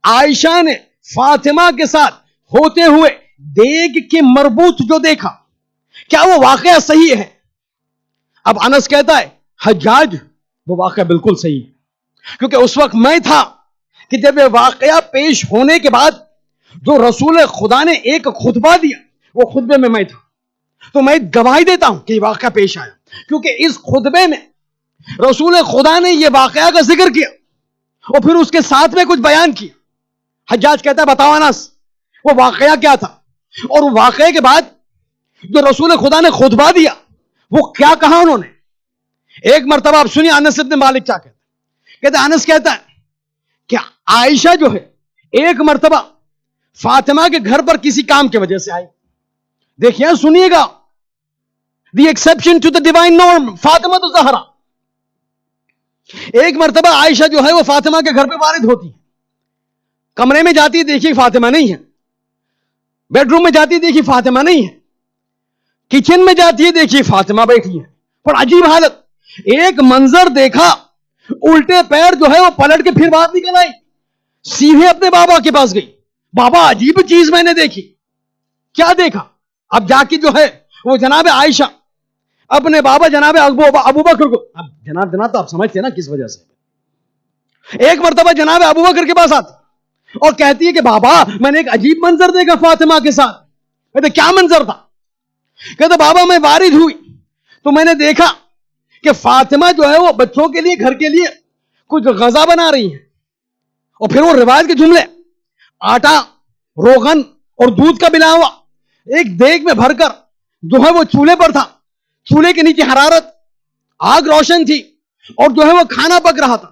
عائشہ نے فاطمہ کے ساتھ ہوتے ہوئے دیگ کے مربوط جو دیکھا, کیا وہ واقعہ صحیح ہے؟ اب انس کہتا ہے حجاج وہ واقعہ بالکل صحیح ہے, کیونکہ اس وقت میں تھا کہ جب یہ واقعہ پیش ہونے کے بعد جو رسول خدا نے ایک خطبہ دیا, وہ خطبے میں تھا, تو میں گواہی دیتا ہوں کہ یہ واقعہ پیش آیا, کیونکہ اس خطبے میں رسول خدا نے یہ واقعہ کا ذکر کیا اور پھر اس کے ساتھ میں کچھ بیان کیا. حجاج کہتا ہے بتاؤ انس وہ واقعہ کیا تھا, اور وہ واقعے کے بعد جو رسول خدا نے خطبہ دیا وہ کیا کہا انہوں نے. ایک مرتبہ آپ سنیے انس بن مالک کیا کہتا ہے. انس کہتا ہے کہ عائشہ جو ہے ایک مرتبہ فاطمہ کے گھر پر کسی کام کی وجہ سے آئی. دیکھیے سنیے گا, the exception to the divine norm, Fatima Alzahra. ایک مرتبہ عائشہ جو ہے وہ فاطمہ کے گھر پہ وارد ہوتی ہے. کمرے میں جاتی ہے, دیکھیے فاطمہ نہیں ہے. بیڈ روم میں جاتی ہے, دیکھیے فاطمہ نہیں ہے. کچن میں جاتی ہے, دیکھیے فاطمہ بیٹھی ہے. پر عجیب حالت, ایک منظر دیکھا, الٹے پیر جو ہے وہ پلٹ کے پھر بات نکل آئی, سیدھے اپنے بابا کے پاس گئی. بابا عجیب چیز میں نے دیکھی. کیا دیکھا؟ اب جا کے جو ہے وہ جناب عائشہ اپنے بابا جناب ابو بکر کو, اب جناب تو آپ سمجھتے ہیں نا کس وجہ سے, ایک مرتبہ جناب ابو بکر کے پاس آتی اور کہتی ہے کہ بابا میں نے ایک عجیب منظر دیکھا فاطمہ کے ساتھ. کہتے کیا منظر تھا؟ کہتے بابا میں وارد ہوئی تو میں نے دیکھا کہ فاطمہ جو ہے وہ بچوں کے لیے گھر کے لیے کچھ غذا بنا رہی ہیں, اور پھر وہ روایت کے جملے آٹا, روغن اور دودھ کا ملا ہوا ایک دیگ میں بھر کر جو ہے وہ چولہے پر تھا. چولہے کے نیچے حرارت, آگ روشن تھی اور جو ہے وہ کھانا پک رہا تھا.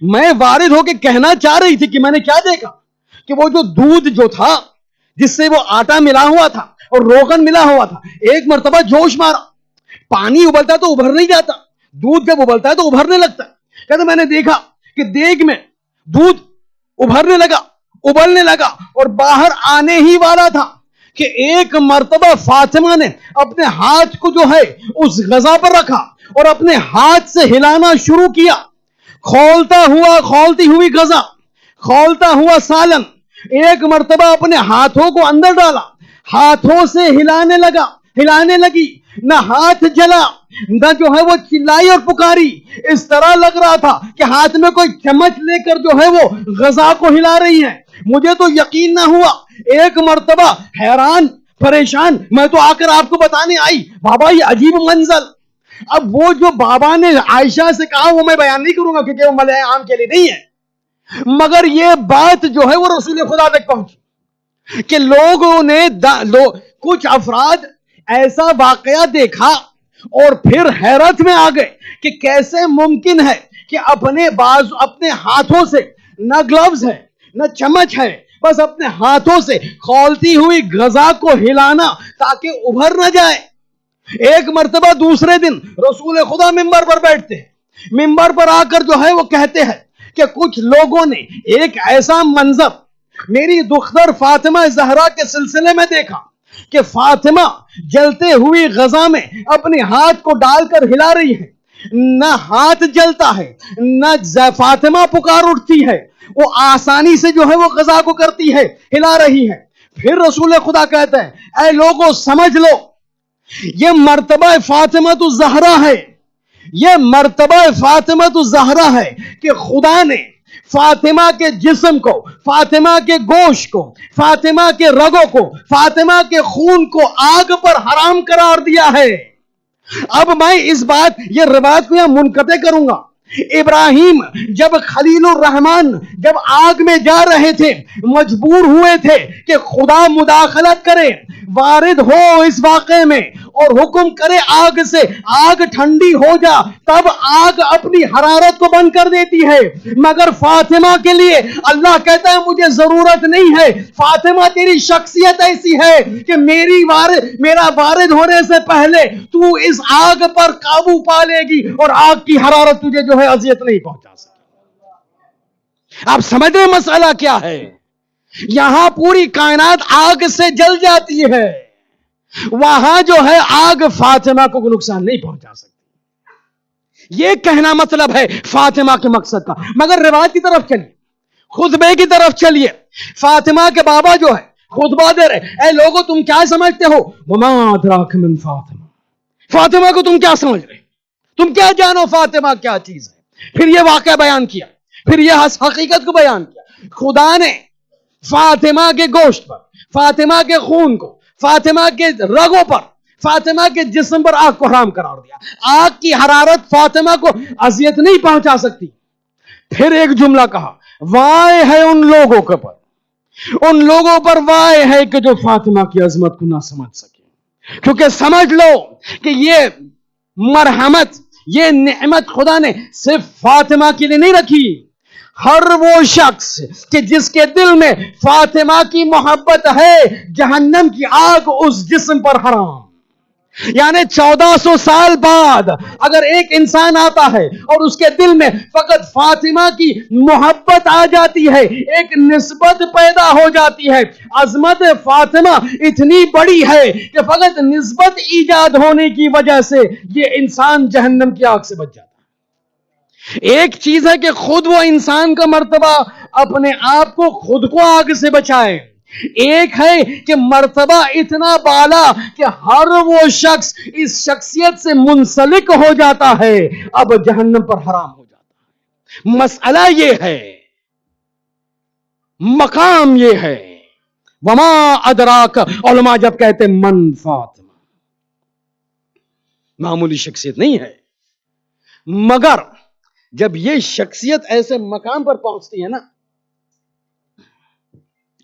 میں وارد ہو کے کہنا چاہ رہی تھی کہ میں نے کیا دیکھا, کہ وہ جو دودھ جو تھا جس سے وہ آٹا ملا ہوا تھا اور روغن ملا ہوا تھا. ایک مرتبہ جوش مارا, پانی ابلتا تو ابھر نہیں جاتا, دودھ جب ابلتا ہے تو ابھرنے لگتا ہے. کہتے میں نے دیکھا کہ دیگ میں دودھ ابھرنے لگا, ابلنے لگا, اور باہر آنے ہی والا تھا کہ ایک مرتبہ فاطمہ نے اپنے ہاتھ کو جو ہے اس غذا پر رکھا اور اپنے ہاتھ سے ہلانا شروع کیا. کھولتی ہوئی غذا, کھولتا ہوا سالن, ایک مرتبہ اپنے ہاتھوں کو اندر ڈالا, ہاتھوں سے ہلانے لگی. نہ ہاتھ جلا, نہ جو ہے وہ چلائی اور پکاری. اس طرح لگ رہا تھا کہ ہاتھ میں کوئی چمچ لے کر جو ہے وہ غذا کو ہلا رہی ہے. مجھے تو یقین نہ ہوا. ایک مرتبہ حیران پریشان میں تو آ کر آپ کو بتانے آئی, بابا یہ عجیب منظر. اب وہ جو بابا نے عائشہ سے کہا وہ میں بیان نہیں کروں گا کیونکہ وہ ملئ عام کے لیے نہیں ہے, مگر یہ بات جو ہے وہ رسول خدا تک پہنچی کہ لوگوں نے کچھ افراد ایسا واقعہ دیکھا اور پھر حیرت میں آ گئے کہ کیسے ممکن ہے کہ اپنے ہاتھوں سے, نہ گلوز ہے نہ چمچ ہے, بس اپنے ہاتھوں سے کھولتی ہوئی غذا کو ہلانا تاکہ ابھر نہ جائے. ایک مرتبہ دوسرے دن رسول خدا منبر پر بیٹھتے ہیں, منبر پر آ کر جو ہے وہ کہتے ہیں کہ کچھ لوگوں نے ایک ایسا منظر میری دختر فاطمہ زہرا کے سلسلے میں دیکھا کہ فاطمہ جلتے ہوئی غذا میں اپنے ہاتھ کو ڈال کر ہلا رہی ہے. نہ ہاتھ جلتا ہے, نہ فاطمہ پکار اٹھتی ہے, وہ آسانی سے جو ہے وہ غذا کو کرتی ہے, ہلا رہی ہے. پھر رسول خدا کہتے ہیں اے لوگوں سمجھ لو یہ مرتبہ فاطمہ تو زہرا ہے, یہ مرتبہ فاطمہ تو زہرا ہے کہ خدا نے فاطمہ کے جسم کو, فاطمہ کے گوشت کو, فاطمہ کے رگوں کو, فاطمہ کے خون کو آگ پر حرام قرار دیا ہے. اب میں یہ روایت کو یہاں منقطع کروں گا. ابراہیم جب خلیل الرحمن جب آگ میں جا رہے تھے, مجبور ہوئے تھے کہ خدا مداخلت کرے, وارد ہو اس واقعے میں اور حکم کرے آگ سے, آگ ٹھنڈی ہو جا, تب آگ اپنی حرارت کو بند کر دیتی ہے. مگر فاطمہ کے لیے اللہ کہتا ہے مجھے ضرورت نہیں ہے. فاطمہ تیری شخصیت ایسی ہے کہ میرا وارد ہونے سے پہلے تو اس آگ پر قابو پا لے گی اور آگ کی حرارت تجھے جو ہے اذیت نہیں پہنچا سکے. آپ سمجھ رہے مسئلہ کیا ہے؟ یہاں پوری کائنات آگ سے جل جاتی ہے, وہاں جو ہے آگ فاطمہ کو نقصان نہیں پہنچا سکتی. یہ کہنا مطلب ہے فاطمہ کے مقصد کا. مگر روایت کی طرف چلیے, خطبے کی طرف چلیے. فاطمہ کے بابا جو ہے خطبہ دے رہے, اے لوگوں تم کیا سمجھتے ہو, وما ادراک من فاطمہ, فاطمہ کو تم کیا سمجھ رہے, تم کیا جانو فاطمہ کیا چیز ہے. پھر یہ واقعہ بیان کیا, پھر یہ حقیقت کو بیان کیا. خدا نے فاطمہ کے گوشت پر, فاطمہ کے خون کو, فاطمہ کے رگوں پر, فاطمہ کے جسم پر آگ کو حرام قرار دیا. آگ کی حرارت فاطمہ کو اذیت نہیں پہنچا سکتی. پھر ایک جملہ کہا, وائے ہے ان لوگوں کے پر, ان لوگوں پر وائے ہے کہ جو فاطمہ کی عظمت کو نہ سمجھ سکے. کیونکہ سمجھ لو کہ یہ مرحمت, یہ نعمت خدا نے صرف فاطمہ کے لیے نہیں رکھی. ہر وہ شخص کہ جس کے دل میں فاطمہ کی محبت ہے, جہنم کی آگ اس جسم پر حرام. یعنی 1400 سال بعد اگر ایک انسان آتا ہے اور اس کے دل میں فقط فاطمہ کی محبت آ جاتی ہے, ایک نسبت پیدا ہو جاتی ہے. عظمت فاطمہ اتنی بڑی ہے کہ فقط نسبت ایجاد ہونے کی وجہ سے یہ انسان جہنم کی آگ سے بچ جاتا ہے. ایک چیز ہے کہ خود وہ انسان کا مرتبہ اپنے آپ کو خود کو آگ سے بچائے, ایک ہے کہ مرتبہ اتنا بالا کہ ہر وہ شخص اس شخصیت سے منسلک ہو جاتا ہے, اب جہنم پر حرام ہو جاتا ہے. مسئلہ یہ ہے, مقام یہ ہے. وما ادراک, علماء جب کہتے من فاطمہ, معمولی شخصیت نہیں ہے. مگر جب یہ شخصیت ایسے مقام پر پہنچتی ہے نا,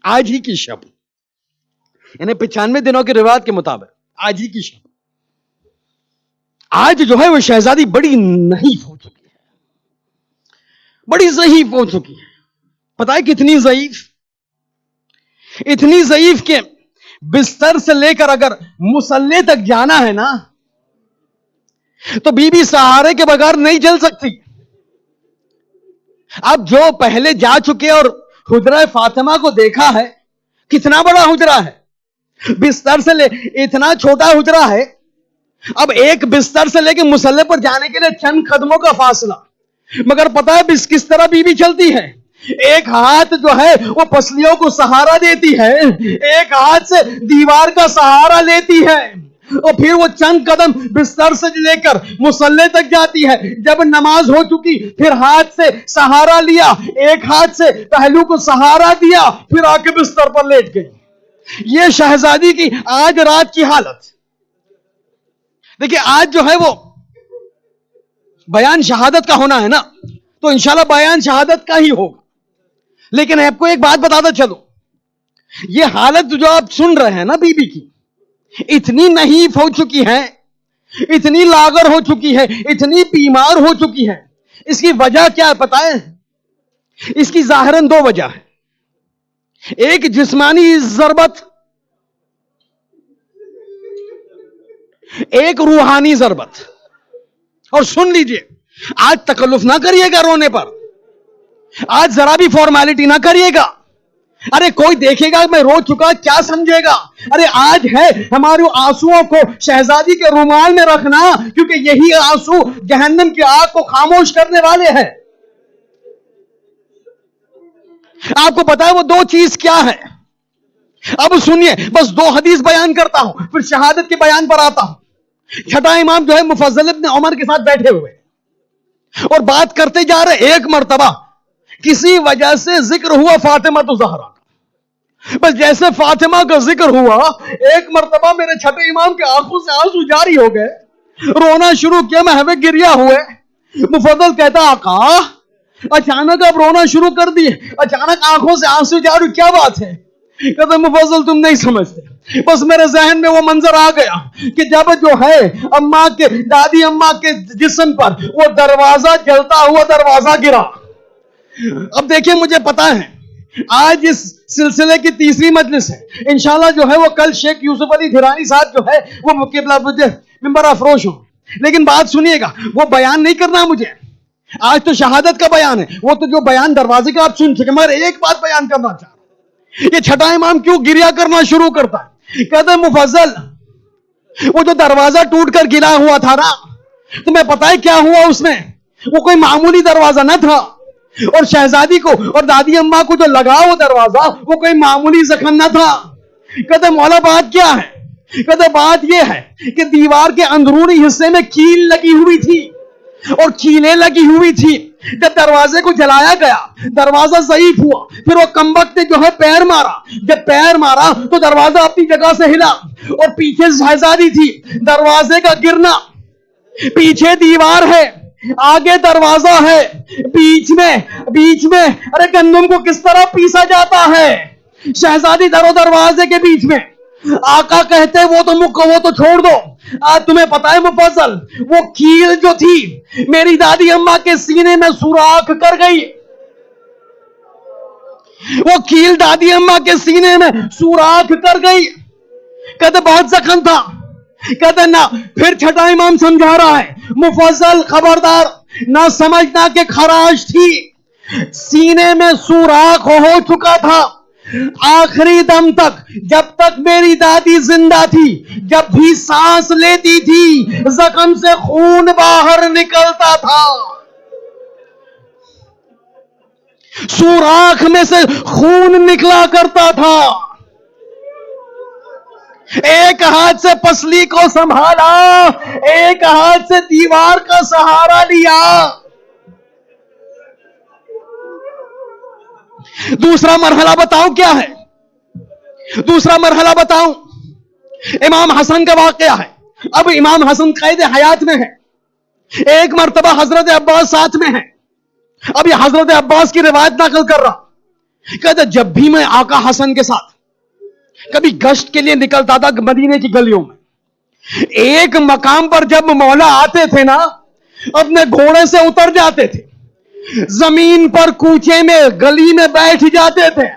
آج ہی کی شب, یعنی 95 دنوں کی روایت کے مطابق آج ہی کی شب, آج جو ہے وہ شہزادی بڑی نحیف ہو چکی ہے, بڑی ضعیف ہو چکی ہے. پتہ ہے کتنی ضعیف, اتنی ضعیف کہ بستر سے لے کر اگر مصلے تک جانا ہے نا تو بی بی سہارے کے بغیر نہیں چل سکتی. اب جو پہلے جا چکے اور حجرہ فاطمہ کو دیکھا ہے, کتنا بڑا حجرہ ہے, بستر سے لے اتنا چھوٹا حجرہ ہے. اب ایک بستر سے لے کے مصلے پر جانے کے لیے چند قدموں کا فاصلہ, مگر پتا ہے کس طرح بی بی چلتی ہے. ایک ہاتھ جو ہے وہ پسلیوں کو سہارا دیتی ہے, ایک ہاتھ سے دیوار کا سہارا لیتی ہے, اور پھر وہ چند قدم بستر سے لے کر مصلے تک جاتی ہے. جب نماز ہو چکی پھر ہاتھ سے سہارا لیا, ایک ہاتھ سے پہلو کو سہارا دیا, پھر آ کے بستر پر لیٹ گئی. یہ شہزادی کی آج رات کی حالت. دیکھیں آج جو ہے وہ بیان شہادت کا ہونا ہے نا, تو انشاءاللہ بیان شہادت کا ہی ہوگا. لیکن آپ کو ایک بات بتاتا چلو, یہ حالت جو آپ سن رہے ہیں نا بی بی کی, اتنی نحیف ہو چکی ہے, اتنی لاغر ہو چکی ہے, اتنی بیمار ہو چکی ہے. اس کی وجہ کیا ہے پتہ ہے؟ اس کی ظاہراً دو وجہ ہے. ایک جسمانی ضربت, ایک روحانی ضربت. اور سن لیجئے, آج تکلف نہ کریے گا رونے پر, آج ذرا بھی فارمیلٹی نہ کریے گا. ارے کوئی دیکھے گا میں رو چکا کیا سمجھے گا. ارے آج ہے ہمارے آنسوؤں کو شہزادی کے رومال میں رکھنا, کیونکہ یہی آنسو جہنم کی آگ کو خاموش کرنے والے ہیں. آپ کو پتا ہے وہ دو چیز کیا ہے؟ اب سنیے, بس دو حدیث بیان کرتا ہوں پھر شہادت کے بیان پر آتا ہوں. چھٹا امام جو ہے مفضل ابن عمر کے ساتھ بیٹھے ہوئے اور بات کرتے جا رہے. ایک مرتبہ کسی وجہ سے ذکر ہوا فاطمہ تو زہرا. بس جیسے فاطمہ کا ذکر ہوا, ایک مرتبہ میرے چھٹے امام کے آنکھوں سے آنسو جاری ہو گئے, رونا شروع کیا, محوے گریا ہوئے. مفضل کہتا آقا اچانک آپ رونا شروع کر دیے, اچانک آنکھوں سے آنسو جاری, کیا بات ہے؟ کہتے مفضل تم نہیں سمجھتے, بس میرے ذہن میں وہ منظر آ گیا کہ جب جو ہے اماں کے دادی اماں کے جسم پر وہ دروازہ جلتا ہوا دروازہ گرا. اب دیکھیں مجھے پتا ہے آج اس سلسلے کی تیسری مجلس ہے, انشاءاللہ جو ہے وہ کل شیخ یوسف علی دھرانی صاحب جو ہے وہ قبلہ مجھے ممبر افروش ہوں. لیکن بات سنیے گا, وہ بیان نہیں کرنا مجھے, آج تو شہادت کا بیان ہے. وہ تو جو بیان دروازے کا آپ سن چکے, مگر ایک بات بیان کرنا چاہ رہا ہوں. یہ چھٹا امام کیوں گریا کرنا شروع کرتا ہے؟ کہتے مفضل وہ جو دروازہ ٹوٹ کر گرا ہوا تھا نا, تمہیں پتا ہے کیا ہوا اس میں؟ وہ کوئی معمولی دروازہ نہ تھا, اور شہزادی کو اور دادی اماں کو جو لگا وہ دروازہ وہ کوئی معمولی زخم نہ تھا. کہتے مولا بات کیا ہے؟ کہتے بات یہ ہے کہ دیوار کے اندرونی حصے میں کیل لگی ہوئی تھی, اور کیلیں لگی ہوئی تھی. جب دروازے کو جلایا گیا دروازہ ضعیف ہوا, پھر وہ کمبخت نے جو ہے پیر مارا, جب پیر مارا تو دروازہ اپنی جگہ سے ہلا, اور پیچھے شہزادی تھی. دروازے کا گرنا, پیچھے دیوار ہے, آگے دروازہ ہے, بیچ میں ارے گندم کو کس طرح پیسا جاتا ہے, شہزادی دروازے کے بیچ میں. آقا کہتے وہ تو چھوڑ دو, آج تمہیں پتا ہے مفضل وہ کیل جو تھی میری دادی اماں کے سینے میں سوراخ کر گئی. وہ کیل دادی اماں کے سینے میں سوراخ کر گئی. کہتے بہت زخم تھا. کہتے نہ, پھر چھٹا امام سمجھا رہا ہے مفضل خبردار, نہ سمجھنا کہ خراش تھی, سینے میں سوراخ ہو چکا تھا. آخری دم تک, جب تک میری دادی زندہ تھی, جب بھی سانس لیتی تھی زخم سے خون باہر نکلتا تھا, سوراخ میں سے خون نکلا کرتا تھا. ایک ہاتھ سے پسلی کو سنبھالا, ایک ہاتھ سے دیوار کا سہارا لیا. دوسرا مرحلہ بتاؤں کیا ہے؟ دوسرا مرحلہ بتاؤں, امام حسن کا واقعہ ہے. اب امام حسن قید حیات میں ہے. ایک مرتبہ حضرت عباس ساتھ میں ہے. اب یہ حضرت عباس کی روایت نقل کر رہا. کہتے جب بھی میں آقا حسن کے ساتھ کبھی گشت کے لیے نکلتا تھا مدینے کی گلیوں میں, ایک مقام پر جب مولا آتے تھے نا, اپنے گھوڑے سے اتر جاتے تھے, زمین پر کوچے میں گلی میں بیٹھ جاتے تھے,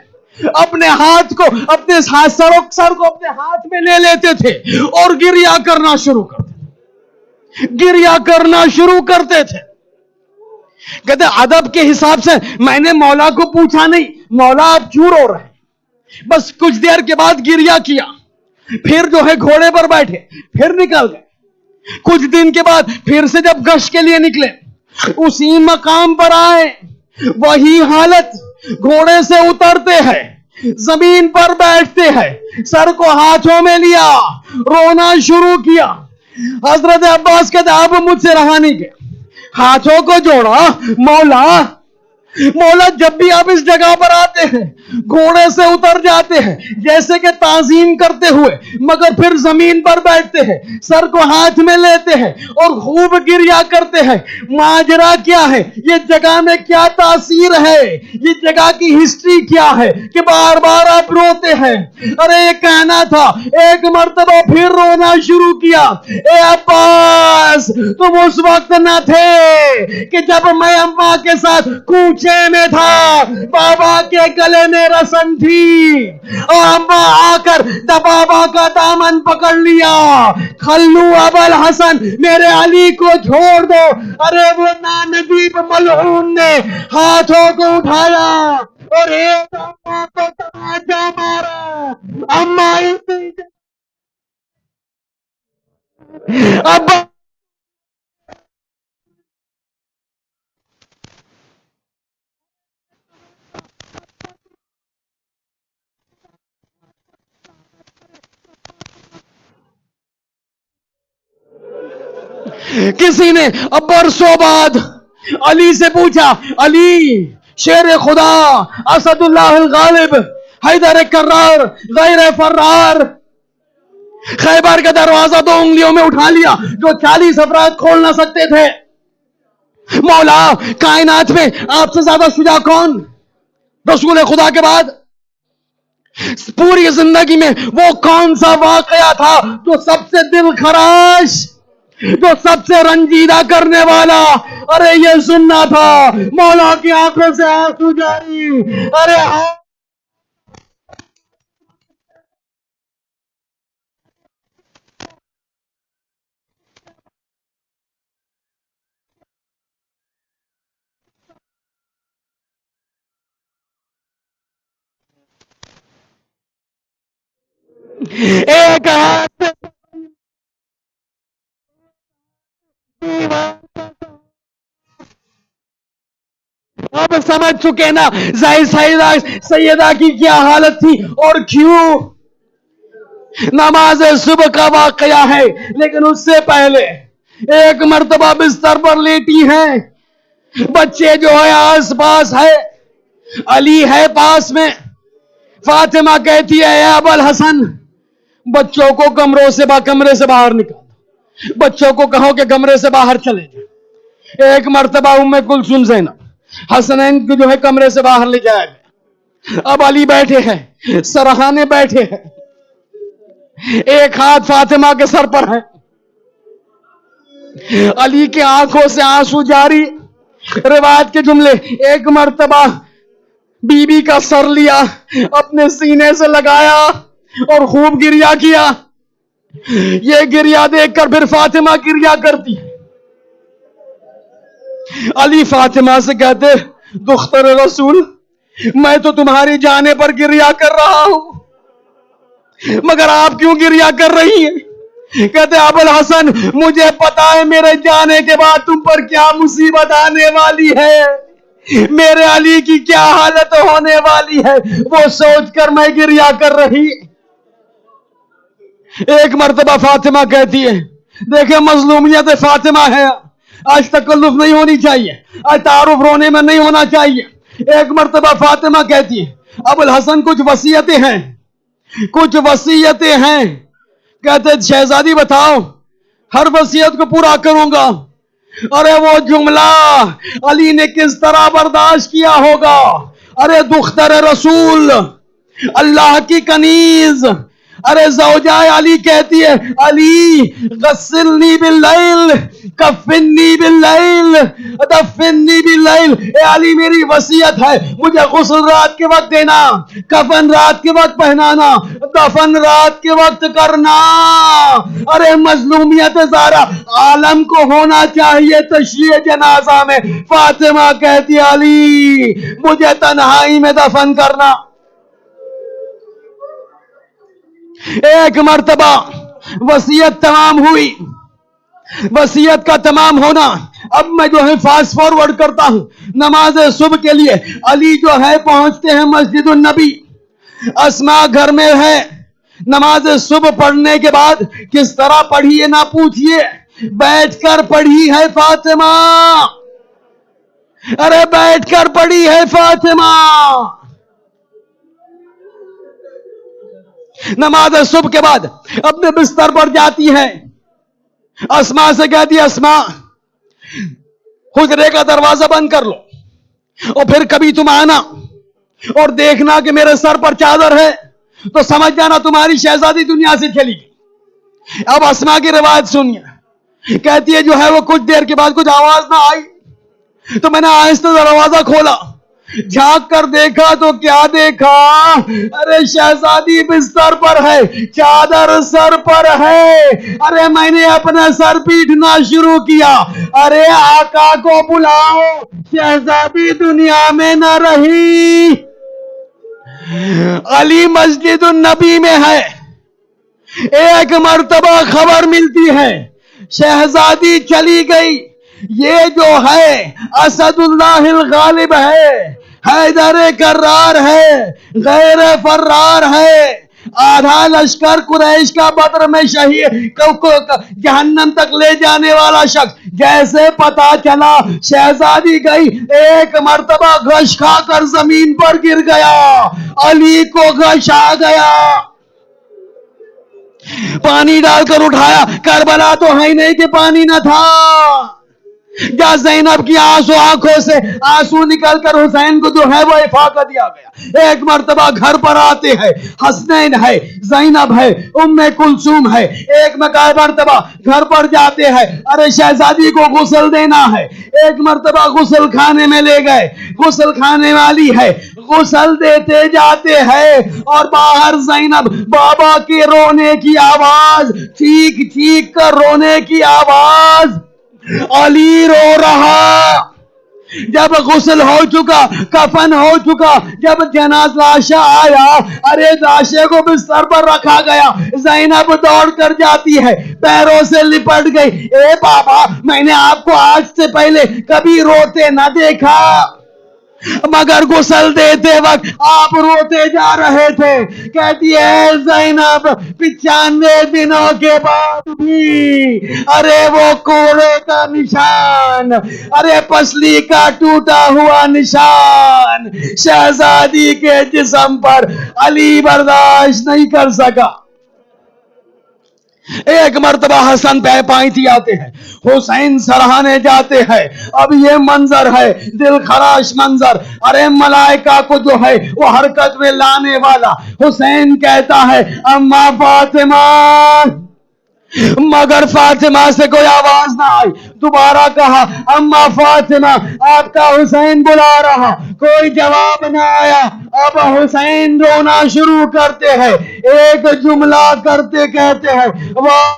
اپنے ہاتھ کو اپنے سر کو اپنے ہاتھ میں لے لیتے تھے اور گریا کرنا شروع کرتے تھے. کہتے ادب کے حساب سے میں نے مولا کو پوچھا نہیں, مولا آپ کیوں رو رہے ہیں, بس کچھ دیر کے بعد گریا کیا, پھر جو ہے گھوڑے پر بیٹھے, پھر نکل گئے. کچھ دن کے بعد پھر سے جب گشت کے لیے نکلے, اسی مقام پر آئے, وہی حالت, گھوڑے سے اترتے ہیں, زمین پر بیٹھتے ہیں, سر کو ہاتھوں میں لیا, رونا شروع کیا. حضرت عباس کہتے اب مجھ سے رہا نہیں گیا, ہاتھوں کو جوڑا, مولا جب بھی آپ اس جگہ پر آتے ہیں گھوڑے سے اتر جاتے ہیں جیسے کہ تعظیم کرتے ہوئے, مگر پھر زمین پر بیٹھتے ہیں, سر کو ہاتھ میں لیتے ہیں اور خوب گریا کرتے ہیں. ماجرا کیا ہے, یہ جگہ میں کیا تاثیر ہے, یہ جگہ کی ہسٹری کیا ہے کہ بار بار آپ روتے ہیں؟ ارے یہ کہنا تھا, ایک مرتبہ پھر رونا شروع کیا. اے عباس تم اس وقت نہ تھے کہ جب میں اماں کے ساتھ کوچے میں تھا, بابا کے گلے میں رسن تھی اور اماں آ کر بابا کا دامن پکڑ لیا, خلو ابا الحسن میرے علی کو چھوڑ دو. ارے وہ نانبیب ملعون نے ہاتھوں کو اٹھایا اور ایک اماں کو تماچا مارا. اماں ابا کسی نے برسوں بعد علی سے پوچھا, علی شیر خدا, اسد اللہ الغالب, حیدر کرار, غیر فرار, خیبر کا دروازہ 2 انگلیوں میں اٹھا لیا جو 40 افراد کھول نہ سکتے تھے. مولا کائنات میں آپ سے زیادہ شجاع کون؟ رسول خدا کے بعد پوری زندگی میں وہ کون سا واقعہ تھا جو سب سے دل خراش, جو سب سے رنجیدہ کرنے والا؟ ارے یہ سننا تھا. مولا کی آنکھوں سے آنسو جاری. ارے ایک ہاتھ اب سمجھ چکے نا سیدہ کی کیا حالت تھی اور کیوں. نماز صبح کا واقعہ ہے, لیکن اس سے پہلے ایک مرتبہ بستر پر لیٹی ہیں, بچے جو ہے آس پاس ہے, علی ہے پاس میں. فاطمہ کہتی ہے اے ابا الحسن بچوں کو کمرے سے باہر نکالو, بچوں کو کہو کہ کمرے سے باہر چلے جائیں. ایک مرتبہ ام کلثوم زینب حسنین کو جو ہے کمرے سے باہر لے جایا گیا. اب علی بیٹھے ہیں, سرحانے بیٹھے ہیں, ایک ہاتھ فاطمہ کے سر پر ہے, علی کے آنکھوں سے آنسو جاری. روایت کے جملے, ایک مرتبہ بی بی کا سر لیا, اپنے سینے سے لگایا اور خوب گریا کیا. یہ گریا دیکھ کر پھر فاطمہ گریا کرتی. علی فاطمہ سے کہتے دختر رسول میں تو تمہاری جانے پر گریا کر رہا ہوں, مگر آپ کیوں گریا کر رہی ہیں؟ کہتے ابو الحسن مجھے پتا ہے میرے جانے کے بعد تم پر کیا مصیبت آنے والی ہے, میرے علی کی کیا حالت ہونے والی ہے, وہ سوچ کر میں گریا کر رہی. ایک مرتبہ فاطمہ کہتی ہے, دیکھیں مظلومیت فاطمہ ہے, آج تکلف نہیں ہونی چاہیے, آج تعارف رونے میں نہیں ہونا چاہیے. ایک مرتبہ فاطمہ کہتی ہے ابو الحسن کچھ وصیتیں ہیں. کہتے شہزادی بتاؤ, ہر وصیت کو پورا کروں گا. ارے وہ جملہ علی نے کس طرح برداشت کیا ہوگا. ارے دختر رسول, اللہ کی کنیز, अरे ज़ौजाए अली कहती है, अली गस्सिलनी बिल्लैल, कफ़िन्नी बिल्लैल, दफ़िन्नी बिल्लैल। ए अली मेरी वसीयत है, मुझे गुस्ल रात के वक्त देना, कफन रात के वक्त पहनाना, दफन रात के वक्त करना। अरे मजलूमियत ज़ारा आलम को होना चाहिए तशरीह जनाजा में। फातिमा कहती है, अली मुझे तन्हाई में दफन करना। एक मर्तबा वसीयत तमाम हुई, वसीयत का तमाम होना। अब मैं जो है फास्ट फॉरवर्ड करता हूं नमाज सुबह के लिए। अली जो है पहुंचते हैं मस्जिद नबी, अस्मा घर में है। नमाज सुबह पढ़ने के बाद किस तरह पढ़ी है ना पूछिए, बैठकर पढ़ी है फातिमा। अरे बैठकर पढ़ी है फातिमा। नमाज सुबह के बाद अपने बिस्तर पर जाती है, अस्मा से कहती है, अस्मा हुजरे का दरवाजा बंद कर लो और फिर कभी तुम आना और देखना कि मेरे सर पर चादर है तो समझ जाना तुम्हारी शहजादी दुनिया से चली गई। अब अस्मा की रिवायत सुनिए। कहती है जो है वो कुछ देर के बाद कुछ आवाज ना आई तो मैंने आहिस्ते दरवाजा खोला, झांक कर देखा तो क्या देखा, अरे शहजादी बिस्तर पर है, चादर सर पर है। अरे मैंने अपना सर पीटना शुरू किया, अरे आका को बुलाओ, शहजादी दुनिया में न रही। अली मस्जिद नबी में है। एक मर्तबा खबर मिलती है शहजादी चली गई। ये जो है असदुल्लाहिल गालिब है, हैदर करार है, गैर फर्रार है, आधा लश्कर कुरैश का बद्र में शहीद जहन्नम तक ले जाने वाला शख्स। जैसे पता चला शहजादी गई, एक मर्तबा गश खाकर जमीन पर गिर गया। अली को गश आ गया, पानी डालकर उठाया। करबला तो है नहीं कि पानी न था। या ज़ैनब की आंसू आंखों से आंसू निकलकर हुसैन को जो है वो इफाका दिया गया। एक मर्तबा घर पर आते हैं, हसनैन है, ज़ैनब है, उम्मे कुलसूम है। एक मर्तबा घर पर जाते हैं, अरे शहजादी को गुस्ल देना है। एक मर्तबा गुस्ल खाने में ले गए, गुस्ल खाने वाली है, गुस्ल देते जाते हैं और बाहर ज़ैनब बाबा के रोने की आवाज, चीख चीख कर रोने की आवाज। अली रो रहा। जब गुस्ल हो चुका, कफन हो चुका, जब लाशा आया, अरे लाशे को बिस्तर पर रखा गया। ज़ैनब दौड़ कर जाती है, पैरों से लिपट गई। ए बाबा, मैंने आपको आज से पहले कभी रोते न देखा, मगर गुस्ल देते वक्त आप रोते जा रहे थे। कहती है ज़ैनब 95 दिनों के बाद भी, अरे वो कोड़े का निशान, अरे पसली का टूटा हुआ निशान शहजादी के जिस्म पर अली बर्दाश्त नहीं कर सका। एक मर्तबा हसन पैपाइती आते हैं, हुसैन सराहने जाते हैं। अब ये मंजर है दिल खराश मंजर। अरे मलाइका को जो है वो हरकत में लाने वाला। हुसैन कहता है अम्मा फातिमा, मगर फातिमा से कोई आवाज ना आई। दोबारा कहा अम्मा फातिमा, आपका हुसैन बुला रहा, कोई जवाब ना आया। अब हुसैन रोना शुरू करते हैं, एक जुमला करते कहते हैं वाह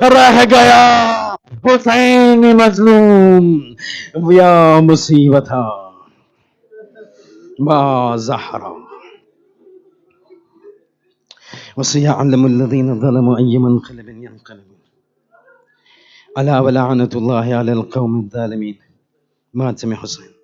رہ گیا حسین مظلوم، یا مصیبت ما زہرا وسيعلم الذين ظلموا أي منقلب ينقلبون ألا ولعنة الله على القوم الظالمين. مات سمي حسين.